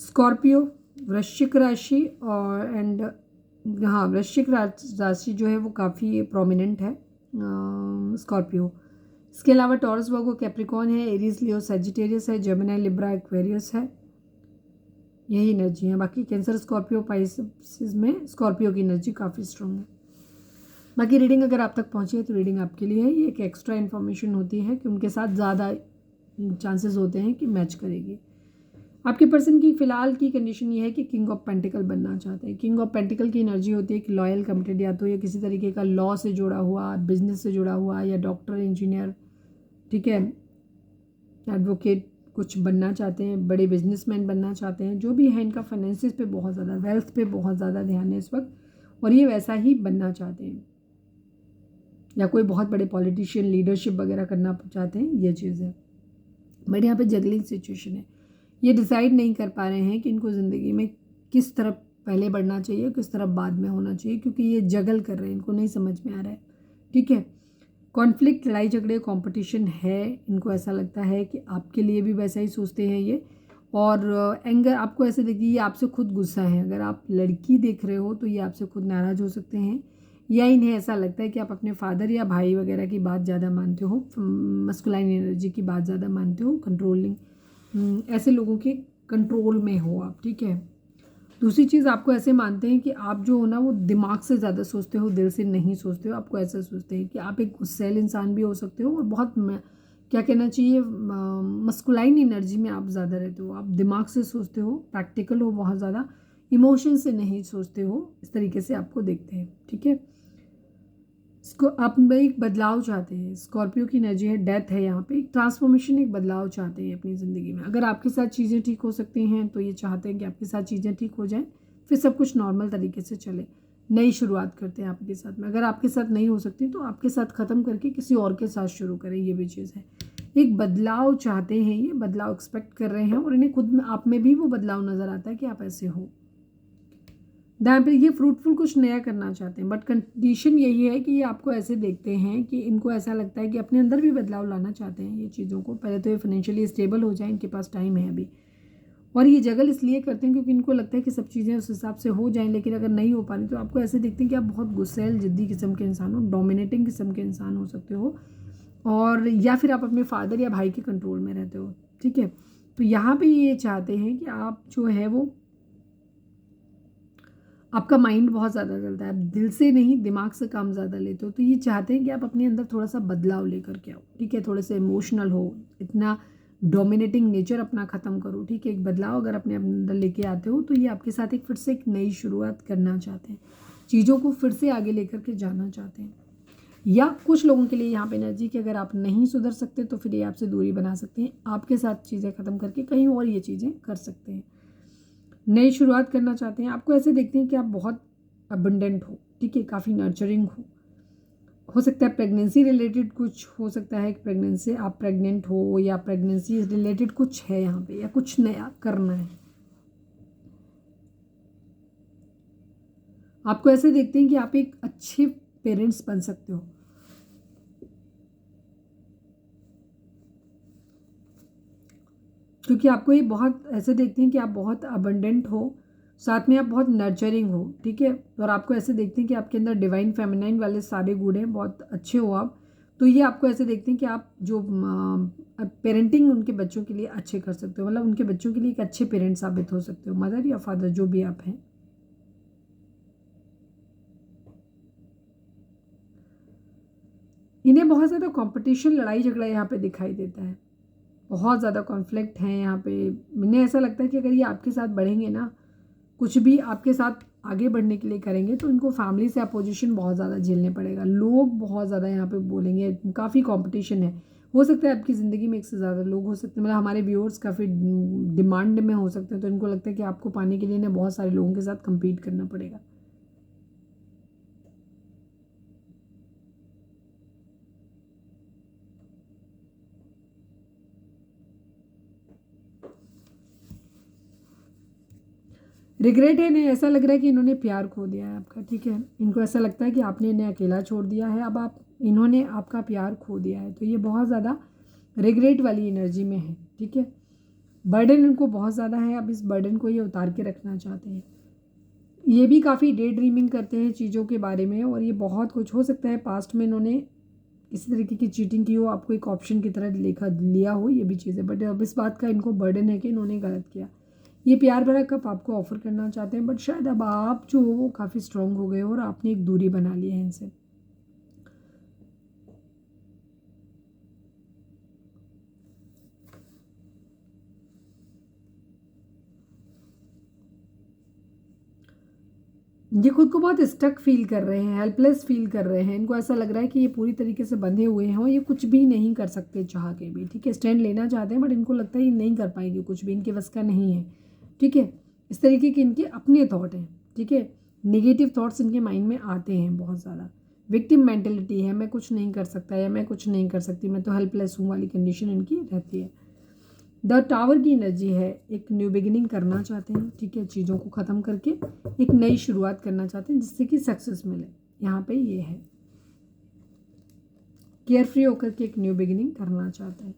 स्कॉर्पियो, वृश्चिक राशि और हाँ, वृश्चिक राशि जो है वो काफ़ी प्रोमिनेंट है स्कॉर्पियो। इसके अलावा टॉरस, वर्गो, कैप्रिकॉन है, एरीज, लियो, सजिटेरियस है, जेमिनी, लिब्रा, एक्वेरियस है। यही एनर्जी है। बाकी कैंसर, स्कॉर्पियो, पाइसेस में स्कॉर्पियो की एनर्जी काफ़ी स्ट्रॉन्ग है। बाकी रीडिंग अगर आप तक पहुँची है तो रीडिंग आपके लिए है। ये एक एक्स्ट्रा इन्फॉर्मेशन होती है कि उनके साथ ज़्यादा चांसेस होते हैं कि मैच करेगी। आपके पर्सन की फ़िलहाल की कंडीशन ये है कि किंग ऑफ पेंटिकल बनना चाहते हैं। किंग ऑफ पेंटिकल की एनर्जी होती है कि लॉयल, कमिटेड, या तो ये किसी तरीके का लॉ से जुड़ा हुआ, बिजनेस से जुड़ा हुआ, या डॉक्टर, इंजीनियर, ठीक है, एडवोकेट कुछ बनना चाहते हैं, बड़े बिजनेसमैन बनना चाहते हैं। जो भी है, इनका फाइनेंसिस पे बहुत ज़्यादा, वेल्थ पे बहुत ज़्यादा ध्यान है इस वक्त, और ये वैसा ही बनना चाहते हैं, या कोई बहुत बड़े पॉलिटिशियन, लीडरशिप वगैरह करना चाहते हैं, ये चीज़ है। बट यहाँ पे जगलिंग सिचुएशन है। ये डिसाइड नहीं कर पा रहे हैं कि इनको ज़िंदगी में किस तरफ पहले बढ़ना चाहिए, किस तरफ बाद में होना चाहिए, क्योंकि ये जगल कर रहे हैं, इनको नहीं समझ में आ रहा है। ठीक है, कॉन्फ्लिक्ट, लड़ाई झगड़े, कंपटीशन है। इनको ऐसा लगता है कि आपके लिए भी वैसा ही सोचते हैं ये, और एंगर आपको ऐसे देखिए, ये आपसे खुद गुस्सा है। अगर आप लड़की देख रहे हो तो ये आपसे खुद नाराज़ हो सकते हैं, या इन्हें ऐसा लगता है कि आप अपने फादर या भाई वगैरह की बात ज़्यादा मानते हो, मस्कुलाइन एनर्जी की बात ज़्यादा मानते हो, कंट्रोलिंग, ऐसे लोगों के कंट्रोल में हो आप। ठीक है, दूसरी चीज़, आपको ऐसे मानते हैं कि आप जो हो ना वो दिमाग से ज़्यादा सोचते हो, दिल से नहीं सोचते हो। आपको ऐसा सोचते हैं कि आप एक गुस्सैल इंसान भी हो सकते हो, और बहुत क्या कहना चाहिए, मस्कुलाइन एनर्जी में आप ज़्यादा रहते हो। आप दिमाग से सोचते हो, प्रैक्टिकल हो बहुत ज़्यादा, इमोशन से नहीं सोचते हो, इस तरीके से आपको देखते हैं। ठीक है, इसको आप में एक बदलाव चाहते हैं। स्कॉर्पियो की एनर्जी है, डेथ है यहाँ पे, एक ट्रांसफॉर्मेशन, एक बदलाव चाहते हैं अपनी ज़िंदगी में। अगर आपके साथ चीज़ें ठीक हो सकती हैं तो ये चाहते हैं कि आपके साथ चीज़ें ठीक हो जाएं, फिर सब कुछ नॉर्मल तरीके से चले, नई शुरुआत करते हैं आपके साथ में। अगर आपके साथ नहीं हो सकती तो आपके साथ ख़त्म करके किसी और के साथ शुरू करें, ये भी चीज़ है। एक बदलाव चाहते हैं, ये बदलाव एक्सपेक्ट कर रहे हैं, और इन्हें खुद में, आप में भी वो बदलाव नज़र आता है कि आप ऐसे हो। दाएं पे ये फ्रूटफुल कुछ नया करना चाहते हैं, बट कंडीशन यही है कि ये आपको ऐसे देखते हैं कि इनको ऐसा लगता है कि अपने अंदर भी बदलाव लाना चाहते हैं। ये चीज़ों को पहले तो ये फाइनेंशियली स्टेबल हो जाए, इनके पास टाइम है अभी, और ये जगल इसलिए करते हैं क्योंकि इनको लगता है कि सब चीज़ें उस हिसाब से हो जाएं। लेकिन अगर नहीं हो पा रही तो आपको ऐसे देखते हैं कि आप बहुत गुस्सैल, जिद्दी किस्म के इंसान हो, डोमिनेटिंग किस्म के इंसान हो सकते हो, और या फिर आप अपने फादर या भाई के कंट्रोल में रहते हो। ठीक है, तो यहाँ पे ये चाहते हैं कि आप जो है वो, आपका माइंड बहुत ज़्यादा चलता है, आप दिल से नहीं दिमाग से काम ज़्यादा लेते हो। तो ये चाहते हैं कि आप अपने अंदर थोड़ा सा बदलाव लेकर के आओ। ठीक है, थोड़े से इमोशनल हो, इतना डोमिनेटिंग नेचर अपना ख़त्म करो। ठीक है, एक बदलाव अगर अपने अंदर लेके आते हो तो ये आपके साथ एक फिर से एक नई शुरुआत करना चाहते हैं, चीज़ों को फिर से आगे लेकर के जाना चाहते हैं। या कुछ लोगों के लिए यहाँ पे एनर्जी कि अगर आप नहीं सुधर सकते तो फिर ये आपसे दूरी बना सकते हैं, आपके साथ चीज़ें ख़त्म करके कहीं और ये चीज़ें कर सकते हैं, नई शुरुआत करना चाहते हैं। आपको ऐसे देखते हैं कि आप बहुत अबंडेंट हो। ठीक है, काफ़ी नर्चरिंग हो सकता है प्रेगनेंसी रिलेटेड कुछ हो सकता है कि प्रेगनेंसी, आप प्रेग्नेंट हो, या प्रेगनेंसी रिलेटेड कुछ है यहाँ पे, या कुछ नया करना है। आपको ऐसे देखते हैं कि आप एक अच्छे पेरेंट्स बन सकते हो। क्योंकि आपको ये बहुत ऐसे देखते हैं कि आप बहुत अबंडेंट हो, साथ में आप बहुत नर्चरिंग हो। ठीक है, और आपको ऐसे देखते हैं कि आपके अंदर डिवाइन फेमिनाइन वाले सारे गुण हैं, बहुत अच्छे हो आप। तो ये आपको ऐसे देखते हैं कि आप जो पेरेंटिंग उनके बच्चों के लिए अच्छे कर सकते हो, मतलब उनके बच्चों के लिए एक अच्छे पेरेंट साबित हो सकते हो, मदर या फादर जो भी आप हैं। इन्हें बहुत ज़्यादा कंपटीशन, लड़ाई झगड़ा यहाँ पे दिखाई देता है, बहुत ज़्यादा कॉन्फ्लिक्ट है यहाँ पे। इन्हें ऐसा लगता है कि अगर ये आपके साथ बढ़ेंगे ना, कुछ भी आपके साथ आगे बढ़ने के लिए करेंगे, तो इनको फैमिली से अपोजिशन बहुत ज़्यादा झेलने पड़ेगा, लोग बहुत ज़्यादा यहाँ पे बोलेंगे, काफ़ी कंपटीशन है। हो सकता है आपकी ज़िंदगी में एक से ज़्यादा लोग हो सकते हैं, मतलब हमारे व्यूअर्स काफ़ी डिमांड में हो सकते हैं, तो इनको लगता है कि आपको पाने के लिए ना बहुत सारे लोगों के साथ कम्पीट करना पड़ेगा। रिग्रेट है, इन्हें ऐसा लग रहा है कि इन्होंने प्यार खो दिया है आपका। ठीक है, इनको ऐसा लगता है कि आपने इन्हें अकेला छोड़ दिया है, अब इन्होंने आपका प्यार खो दिया है, तो ये बहुत ज़्यादा रिग्रेट वाली एनर्जी में है। ठीक है, बर्डन इनको बहुत ज़्यादा है, अब इस बर्डन को ये उतार के रखना चाहते हैं। ये भी काफ़ी डे ड्रीमिंग करते हैं चीज़ों के बारे में, और ये बहुत कुछ हो सकता है पास्ट में इन्होंने इसी तरीके की चीटिंग की हो, आपको एक ऑप्शन की तरह लिया हो, ये भी चीज़ है। बट अब इस बात का इनको बर्डन है कि इन्होंने गलत किया। ये प्यार भरा कप आपको ऑफर करना चाहते हैं, बट शायद अब आप जो हो वो काफ़ी स्ट्रांग हो गए हो और आपने एक दूरी बना ली है इनसे। ये खुद को बहुत स्टक फील कर रहे हैं, हेल्पलेस फील कर रहे हैं। इनको ऐसा लग रहा है कि ये पूरी तरीके से बंधे हुए हैं और ये कुछ भी नहीं कर सकते चाह के भी। ठीक है, स्टैंड लेना चाहते हैं बट इनको लगता है ये नहीं कर पाएंगे, कुछ भी इनके बस का नहीं है। ठीक है, इस तरीके के इनके अपने थॉट हैं। ठीक है, नेगेटिव थॉट्स इनके माइंड में आते हैं बहुत ज़्यादा। विक्टिम मेंटेलिटी है, मैं कुछ नहीं कर सकता या मैं कुछ नहीं कर सकती, मैं तो हेल्पलेस हूँ वाली कंडीशन इनकी रहती है। द टावर की एनर्जी है, एक न्यू बिगिनिंग करना चाहते हैं। ठीक है, चीज़ों को ख़त्म करके एक नई शुरुआत करना चाहते हैं जिससे कि सक्सेस मिले। यहाँ पे ये है, केयर फ्री होकर के एक न्यू बिगिनिंग करना चाहते हैं।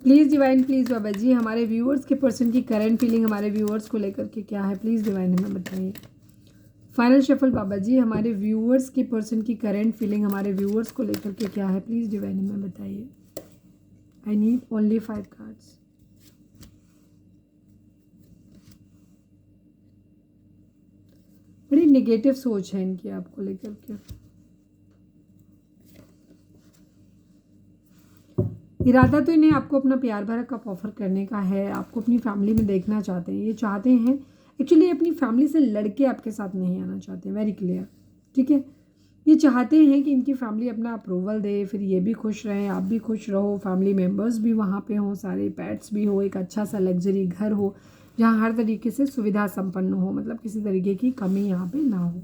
Please divine, please Baba ji, हमारे व्यूअर्स के पर्सन की करंट फीलिंग हमारे व्यूअर्स को लेकर के क्या है, प्लीज़ डिवाइन हमें बताइए। फाइनल शफल बाबा जी, हमारे व्यूअर्स के पर्सन की करंट फीलिंग हमारे व्यूअर्स को लेकर के क्या है, प्लीज़ डिवाइन हमें बताइए। I need only 5 cards. बड़ी नेगेटिव सोच है इनकी आपको लेकर के। इरादा तो इन्हें आपको अपना प्यार भरा कप ऑफर करने का है, आपको अपनी फैमिली में देखना चाहते हैं। ये चाहते हैं एक्चुअली अपनी फैमिली से लड़के आपके साथ नहीं आना चाहते, वेरी क्लियर। ठीक है, ये चाहते हैं कि इनकी फैमिली अपना अप्रूवल दे, फिर ये भी खुश रहें, आप भी खुश रहो, फैमिली मेम्बर्स भी वहाँ पे हों, सारे पेट्स भी हो, एक अच्छा सा लग्जरी घर हो जहाँ हर तरीके से सुविधा संपन्न हो, मतलब किसी तरीके की कमी यहाँ पे ना हो।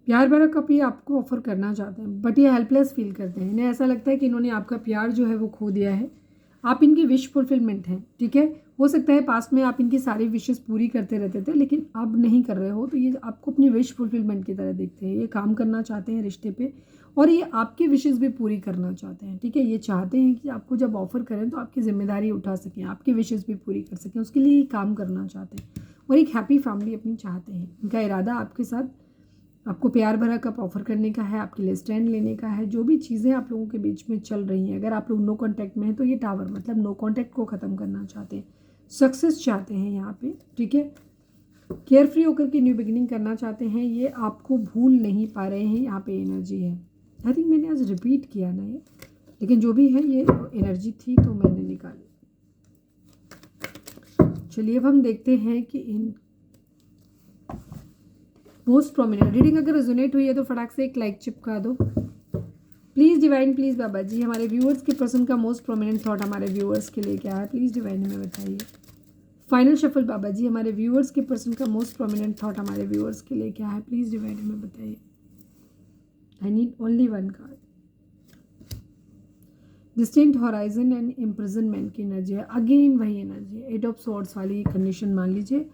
प्यार भरा कप ये आपको ऑफर करना चाहते हैं, बट ये हेल्पलेस फील करते हैं। इन्हें ऐसा लगता है कि इन्होंने आपका प्यार जो है वो खो दिया है। आप इनकी विश फुलफिलमेंट हैं। ठीक है, हो सकता है पास्ट में आप इनकी सारी विशेस पूरी करते रहते थे, लेकिन अब नहीं कर रहे हो, तो ये आपको अपनी विश फुलफिलमेंट की तरह देखते हैं। ये काम करना चाहते हैं रिश्ते पे, और ये आपकी विशेस भी पूरी करना चाहते हैं। ठीक है, ये चाहते हैं कि आपको जब ऑफर करें तो आपकी जिम्मेदारी उठा सकें, आपकी विशेस भी पूरी कर सकें, उसके लिए ये काम करना चाहते हैं और एक हैप्पी फैमिली अपनी चाहते हैं। इनका इरादा आपके साथ आपको प्यार भरा कप ऑफर करने का है, आपके लिए स्टैंड लेने का है। जो भी चीज़ें आप लोगों के बीच में चल रही हैं, अगर आप लोग नो कांटेक्ट में हैं तो ये टावर मतलब नो कांटेक्ट को ख़त्म करना चाहते हैं, सक्सेस चाहते हैं यहाँ पे। ठीक है, केयर फ्री होकर के न्यू बिगिनिंग करना चाहते हैं। ये आपको भूल नहीं पा रहे हैं, यहाँ पे एनर्जी है। आई थिंक मैंने आज रिपीट किया ना ये, लेकिन जो भी है ये एनर्जी थी तो मैंने निकाली। चलिए अब हम देखते हैं कि इन मोस्ट प्रोमिनेंट रीडिंग अगर रेजोनेट हुई है तो फटाक से एक लाइक चिपका दो please divine, please Baba ji. हमारे व्यूअर्स के पर्सन का मोस्ट प्रोमिनेंट थॉट हमारे व्यूअर्स के लिए क्या है, प्लीज़ डिवाइन हमें बताइए। फाइनल शफल बाबा जी, हमारे व्यूअर्स के पर्सन का मोस्ट प्रोमिनेंट थॉट हमारे व्यूअर्स के लिए क्या है, प्लीज़ डिवाइन हमें बताइए। I need only 1 card. Distant horizon and imprisonment की एनर्जी है, अगेन वही एनर्जी है, 8 ऑफ सोर्ड्स वाली कंडीशन मान लीजिए,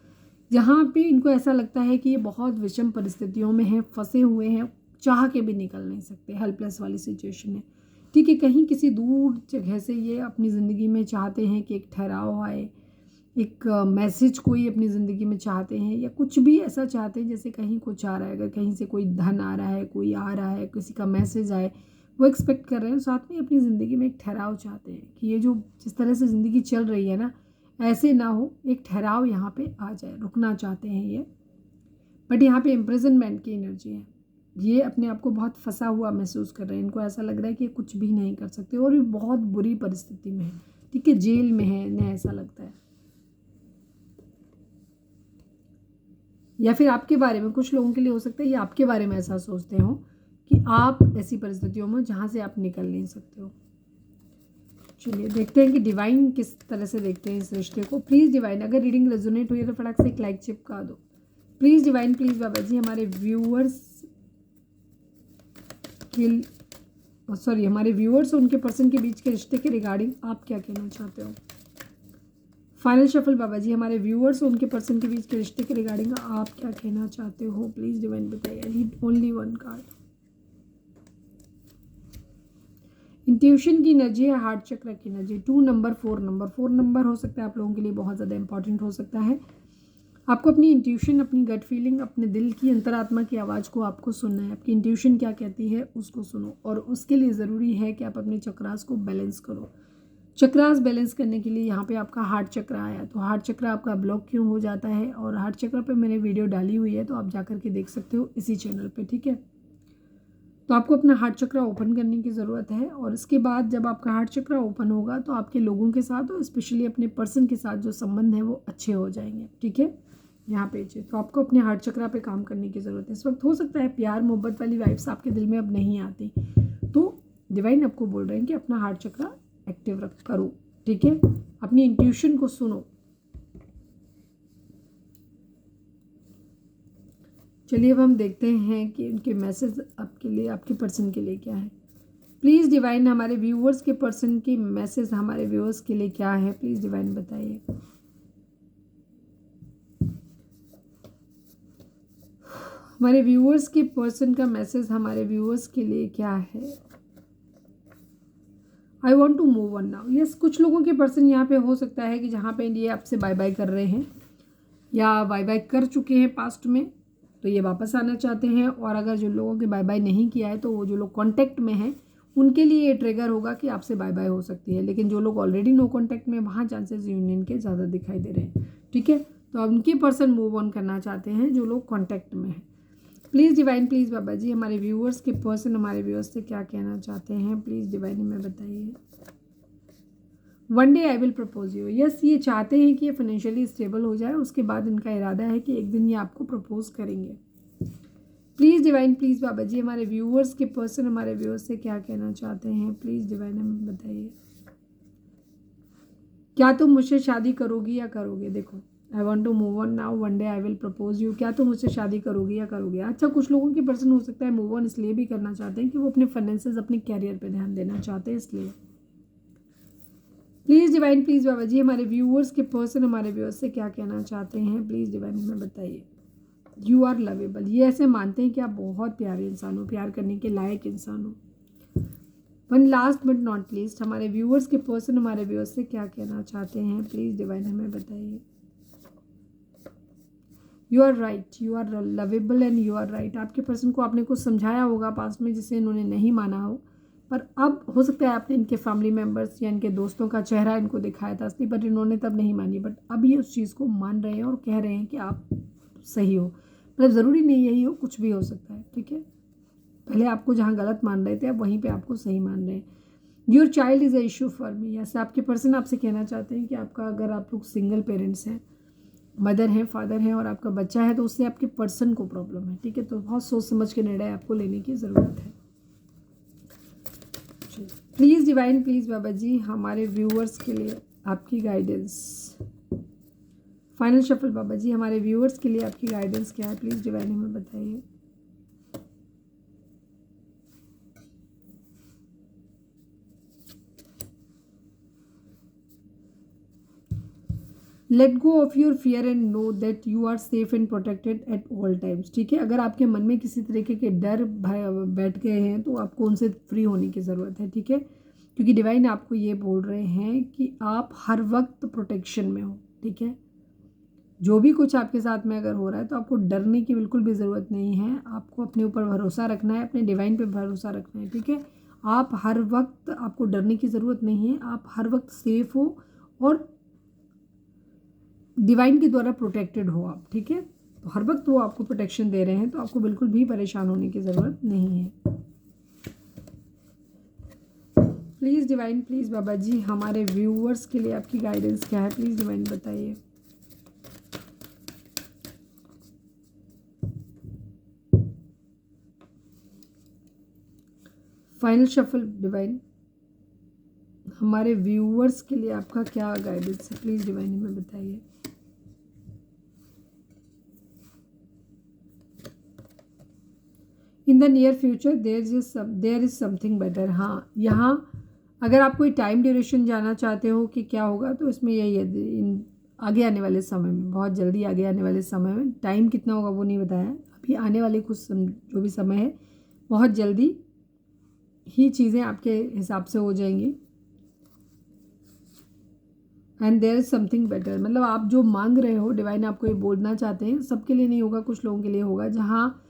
जहाँ पे इनको ऐसा लगता है कि ये बहुत विषम परिस्थितियों में हैं, फंसे हुए हैं, चाह के भी निकल नहीं सकते, हेल्पलेस वाली सिचुएशन है। ठीक है, कहीं किसी दूर जगह से ये अपनी ज़िंदगी में चाहते हैं कि एक ठहराव आए, एक मैसेज कोई अपनी ज़िंदगी में चाहते हैं, या कुछ भी ऐसा चाहते हैं जैसे कहीं कुछ आ रहा है, अगर कहीं से कोई धन आ रहा है, कोई आ रहा है, किसी का मैसेज आए, वो एक्सपेक्ट कर रहे हैं। साथ में अपनी ज़िंदगी में एक ठहराव चाहते हैं कि ये जो जिस तरह से ज़िंदगी चल रही है ना, ऐसे ना हो, एक ठहराव यहाँ पे आ जाए, रुकना चाहते हैं ये। बट यहाँ पे इम्प्रिजनमेंट की एनर्जी है, ये अपने आप को बहुत फंसा हुआ महसूस कर रहे हैं। इनको ऐसा लग रहा है कि ये कुछ भी नहीं कर सकते और ये बहुत बुरी परिस्थिति में है। ठीक है, जेल में है, इन्हें ऐसा लगता है। या फिर आपके बारे में, कुछ लोगों के लिए हो सकता है ये आपके बारे में ऐसा सोचते हो कि आप ऐसी परिस्थितियों में जहाँ से आप निकल नहीं सकते हो। चलिए देखते हैं कि डिवाइन किस तरह से देखते हैं इस रिश्ते को। प्लीज़ डिवाइन, अगर रीडिंग रेजोनेट हुई है तो फटाक से एक लाइक चिपका दो। Please divine, please Baba ji, हमारे व्यूअर्स हमारे व्यूअर्स और उनके पर्सन के बीच के रिश्ते के रिगार्डिंग आप क्या कहना चाहते हो। फाइनल शफल बाबा जी, हमारे व्यूअर्स और उनके पर्सन के बीच के रिश्ते के रिगार्डिंग आप क्या कहना चाहते हो। प्लीज़ डिवाइन बताइए। I need only one card. Intuition की एनर्जी है, हार्ट चक्र की एनर्जी, 2 नंबर 4 नंबर 4 नंबर हो सकता है आप लोगों के लिए बहुत ज़्यादा इंपॉर्टेंट हो सकता है। आपको अपनी इंट्यूशन, अपनी गट फीलिंग, अपने दिल की अंतरात्मा की आवाज़ को आपको सुनना है। आपकी इंट्यूशन क्या कहती है उसको सुनो, और उसके लिए ज़रूरी है कि आप अपने चक्रास को बैलेंस करो। चक्रास बैलेंस करने के लिए यहाँ पे आपका हार्ट चक्र आया, तो हार्ट चक्र आपका ब्लॉक क्यों हो जाता है, और हार्ट चक्र पे मैंने वीडियो डाली हुई है, तो आप जाकर के देख सकते हो इसी चैनल पे, ठीक है। तो आपको अपना हार्ट चक्र ओपन करने की ज़रूरत है, और इसके बाद जब आपका हार्ट चक्र ओपन होगा तो आपके लोगों के साथ और स्पेशली अपने पर्सन के साथ जो संबंध है वो अच्छे हो जाएंगे, ठीक है। यहाँ पे तो आपको अपने हार्ट चक्र पे काम करने की ज़रूरत है। इस वक्त हो सकता है प्यार मोहब्बत वाली वाइब्स आपके दिल में अब नहीं आती, तो डिवाइन आपको बोल रहे हैं कि अपना हार्ट चक्र एक्टिव करो, ठीक है। अपनी इंट्यूशन को सुनो। चलिए अब हम देखते हैं कि उनके मैसेज आपके लिए, आपके पर्सन के लिए क्या है। प्लीज़ डिवाइन, हमारे व्यूअर्स के पर्सन की मैसेज हमारे व्यूअर्स के लिए क्या है, प्लीज़ डिवाइन बताइए। हमारे व्यूअर्स के पर्सन का मैसेज हमारे व्यूअर्स के लिए क्या है। I want to move on now. Yes, कुछ लोगों के पर्सन यहाँ पे हो सकता है कि जहाँ पे ये आपसे बाय बाय कर रहे हैं या बाय बाय कर चुके हैं पास्ट में, तो ये वापस आना चाहते हैं। और अगर जो लोगों के बाय बाय नहीं किया है तो वो जो लोग कांटेक्ट में हैं उनके लिए ये ट्रिगर होगा कि आपसे बाय बाय हो सकती है। लेकिन जो लोग ऑलरेडी नो कांटेक्ट में, वहाँ चांसेस यूनियन के ज़्यादा दिखाई दे रहे हैं, ठीक है। तो अब उनके पर्सन मूव ऑन करना चाहते हैं जो लोग कॉन्टैक्ट में हैं। Please divine, please Baba ji, हमारे व्यूअर्स के पर्सन हमारे व्यूअर्स से क्या कहना चाहते हैं, प्लीज़ डिवाइन में बताइए। One day I will propose you. Yes, ये चाहते हैं कि ये फाइनेंशियली स्टेबल हो जाए, उसके बाद इनका इरादा है कि एक दिन ये आपको प्रपोज करेंगे। Please divine, please Baba ji, हमारे व्यूअर्स के पर्सन हमारे व्यूअर्स से क्या कहना चाहते हैं, प्लीज़ डिवाइन हमें बताइए। क्या तुम मुझसे शादी करोगी या करोगे। देखो, I want to move on now, one day I will propose you. क्या तुम मुझसे शादी करोगी या करोगे। अच्छा, कुछ लोगों के पर्सन हो सकता है मूव ऑन इसलिए भी करना चाहते हैं कि वो अपने फाइनेंसेस, अपने कैरियर पे ध्यान देना चाहते हैं, इसलिए। Please divine, please Baba ji, हमारे व्यूअर्स के पर्सन हमारे व्यूअर्स से क्या कहना चाहते हैं, प्लीज़ डिवाइन हमें बताइए। You are lovable. ये ऐसे मानते हैं कि आप बहुत प्यारे इंसान हो, प्यार करने के लायक इंसान हो। One last but not least, हमारे व्यूअर्स के पर्सन हमारे व्यूअर्स से क्या कहना चाहते हैं, प्लीज़ डिवाइन हमें बताइए। You are right, you are lovable and you are right. आपके पर्सन को आपने कुछ समझाया होगा पास्ट में जिसे इन्होंने नहीं माना हो, पर अब हो सकता है आपने इनके फैमिली मेम्बर्स या इनके दोस्तों का चेहरा इनको दिखाया था असली, बट इन्होंने तब नहीं मानी। बट अब ये उस चीज़ को मान रहे हैं और कह रहे हैं कि आप सही हो। मतलब ज़रूरी नहीं यही हो, कुछ भी हो सकता है, ठीक है। पहले आपको जहाँ गलत मान रहे थे अब वहीं पे आपको सही मान रहे हैं। Your child is a issue for me. ऐसे आपके पर्सन आपसे कहना चाहते हैं कि आपका, अगर आप लोग सिंगल पेरेंट्स हैं, मदर हैं, फादर हैं, और आपका बच्चा है, तो उससे आपके पर्सन को प्रॉब्लम है, ठीक है। तो बहुत सोच समझ के निर्णय आपको लेने की ज़रूरत है। Please divine, please Baba ji, हमारे व्यूअर्स के लिए आपकी guidance. Final shuffle Baba ji, हमारे व्यूअर्स के लिए आपकी गाइडेंस क्या है, प्लीज़ डिवाइन हमें बताइए। Let go of your fear and know that you are safe and protected at all times, ठीक है। अगर आपके मन में किसी तरीके के डर बैठ गए हैं तो आपको उनसे फ्री होने की ज़रूरत है, ठीक है। क्योंकि डिवाइन आपको ये बोल रहे हैं कि आप हर वक्त प्रोटेक्शन में हो, ठीक है। जो भी कुछ आपके साथ में अगर हो रहा है तो आपको डरने की बिल्कुल भी ज़रूरत नहीं है। आपको अपने ऊपर भरोसा रखना है, अपने डिवाइन पे भरोसा रखना है, ठीक है। आप हर वक्त, आपको डरने की ज़रूरत नहीं है। आप हर वक्त सेफ हो और डिवाइन के द्वारा प्रोटेक्टेड हो आप, ठीक है। तो हर वक्त वो आपको प्रोटेक्शन दे रहे हैं, तो आपको बिल्कुल भी परेशान होने की ज़रूरत नहीं है। Please divine, please Baba ji, हमारे व्यूअर्स के लिए आपकी गाइडेंस क्या है, प्लीज़ डिवाइन बताइए। फाइनल शफल डिवाइन, हमारे व्यूअर्स के लिए आपका क्या गाइडेंस है, प्लीज़ डिवाइन हमें बताइए। In the near future there is something better. हाँ, यहाँ अगर आप कोई टाइम ड्यूरेशन जानना चाहते हो कि क्या होगा, तो इसमें यही है, इन आगे आने वाले समय में, बहुत जल्दी आगे आने वाले समय में, टाइम कितना होगा वो नहीं बताया, अभी आने वाले कुछ जो भी समय है बहुत जल्दी ही चीज़ें आपके हिसाब से हो जाएंगी। And there is something better, मतलब आप जो मांग रहे हो, डिवाइन आपको ये बोलना चाहते हैं, सबके लिए नहीं होगा, कुछ लोगों के लिए होगा जहाँ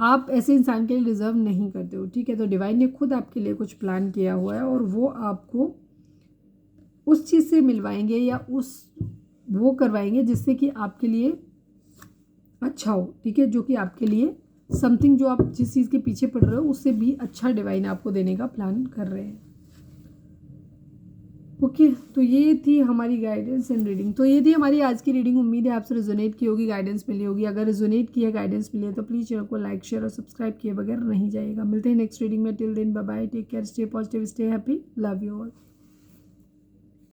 आप ऐसे इंसान के लिए डिज़र्व नहीं करते हो, ठीक है। तो डिवाइन ने खुद आपके लिए कुछ प्लान किया हुआ है और वो आपको उस चीज़ से मिलवाएंगे या वो करवाएंगे जिससे कि आपके लिए अच्छा हो, ठीक है, जो कि आपके लिए समथिंग, जो आप जिस चीज़ के पीछे पड़ रहे हो उससे भी अच्छा डिवाइन आपको देने का प्लान कर रहे हैं। ओके, तो ये थी हमारी गाइडेंस एंड रीडिंग। तो ये थी हमारी आज की रीडिंग। उम्मीद है आपसे रेजोनेट की होगी, गाइडेंस मिली होगी। अगर रेजोनेट किया, गाइडेंस मिली है तो प्लीज़ चैनल को लाइक, शेयर और सब्सक्राइब किए बगैर नहीं जाइएगा। मिलते हैं नेक्स्ट रीडिंग में। Till then bye bye, take care, stay positive, stay happy, love you all.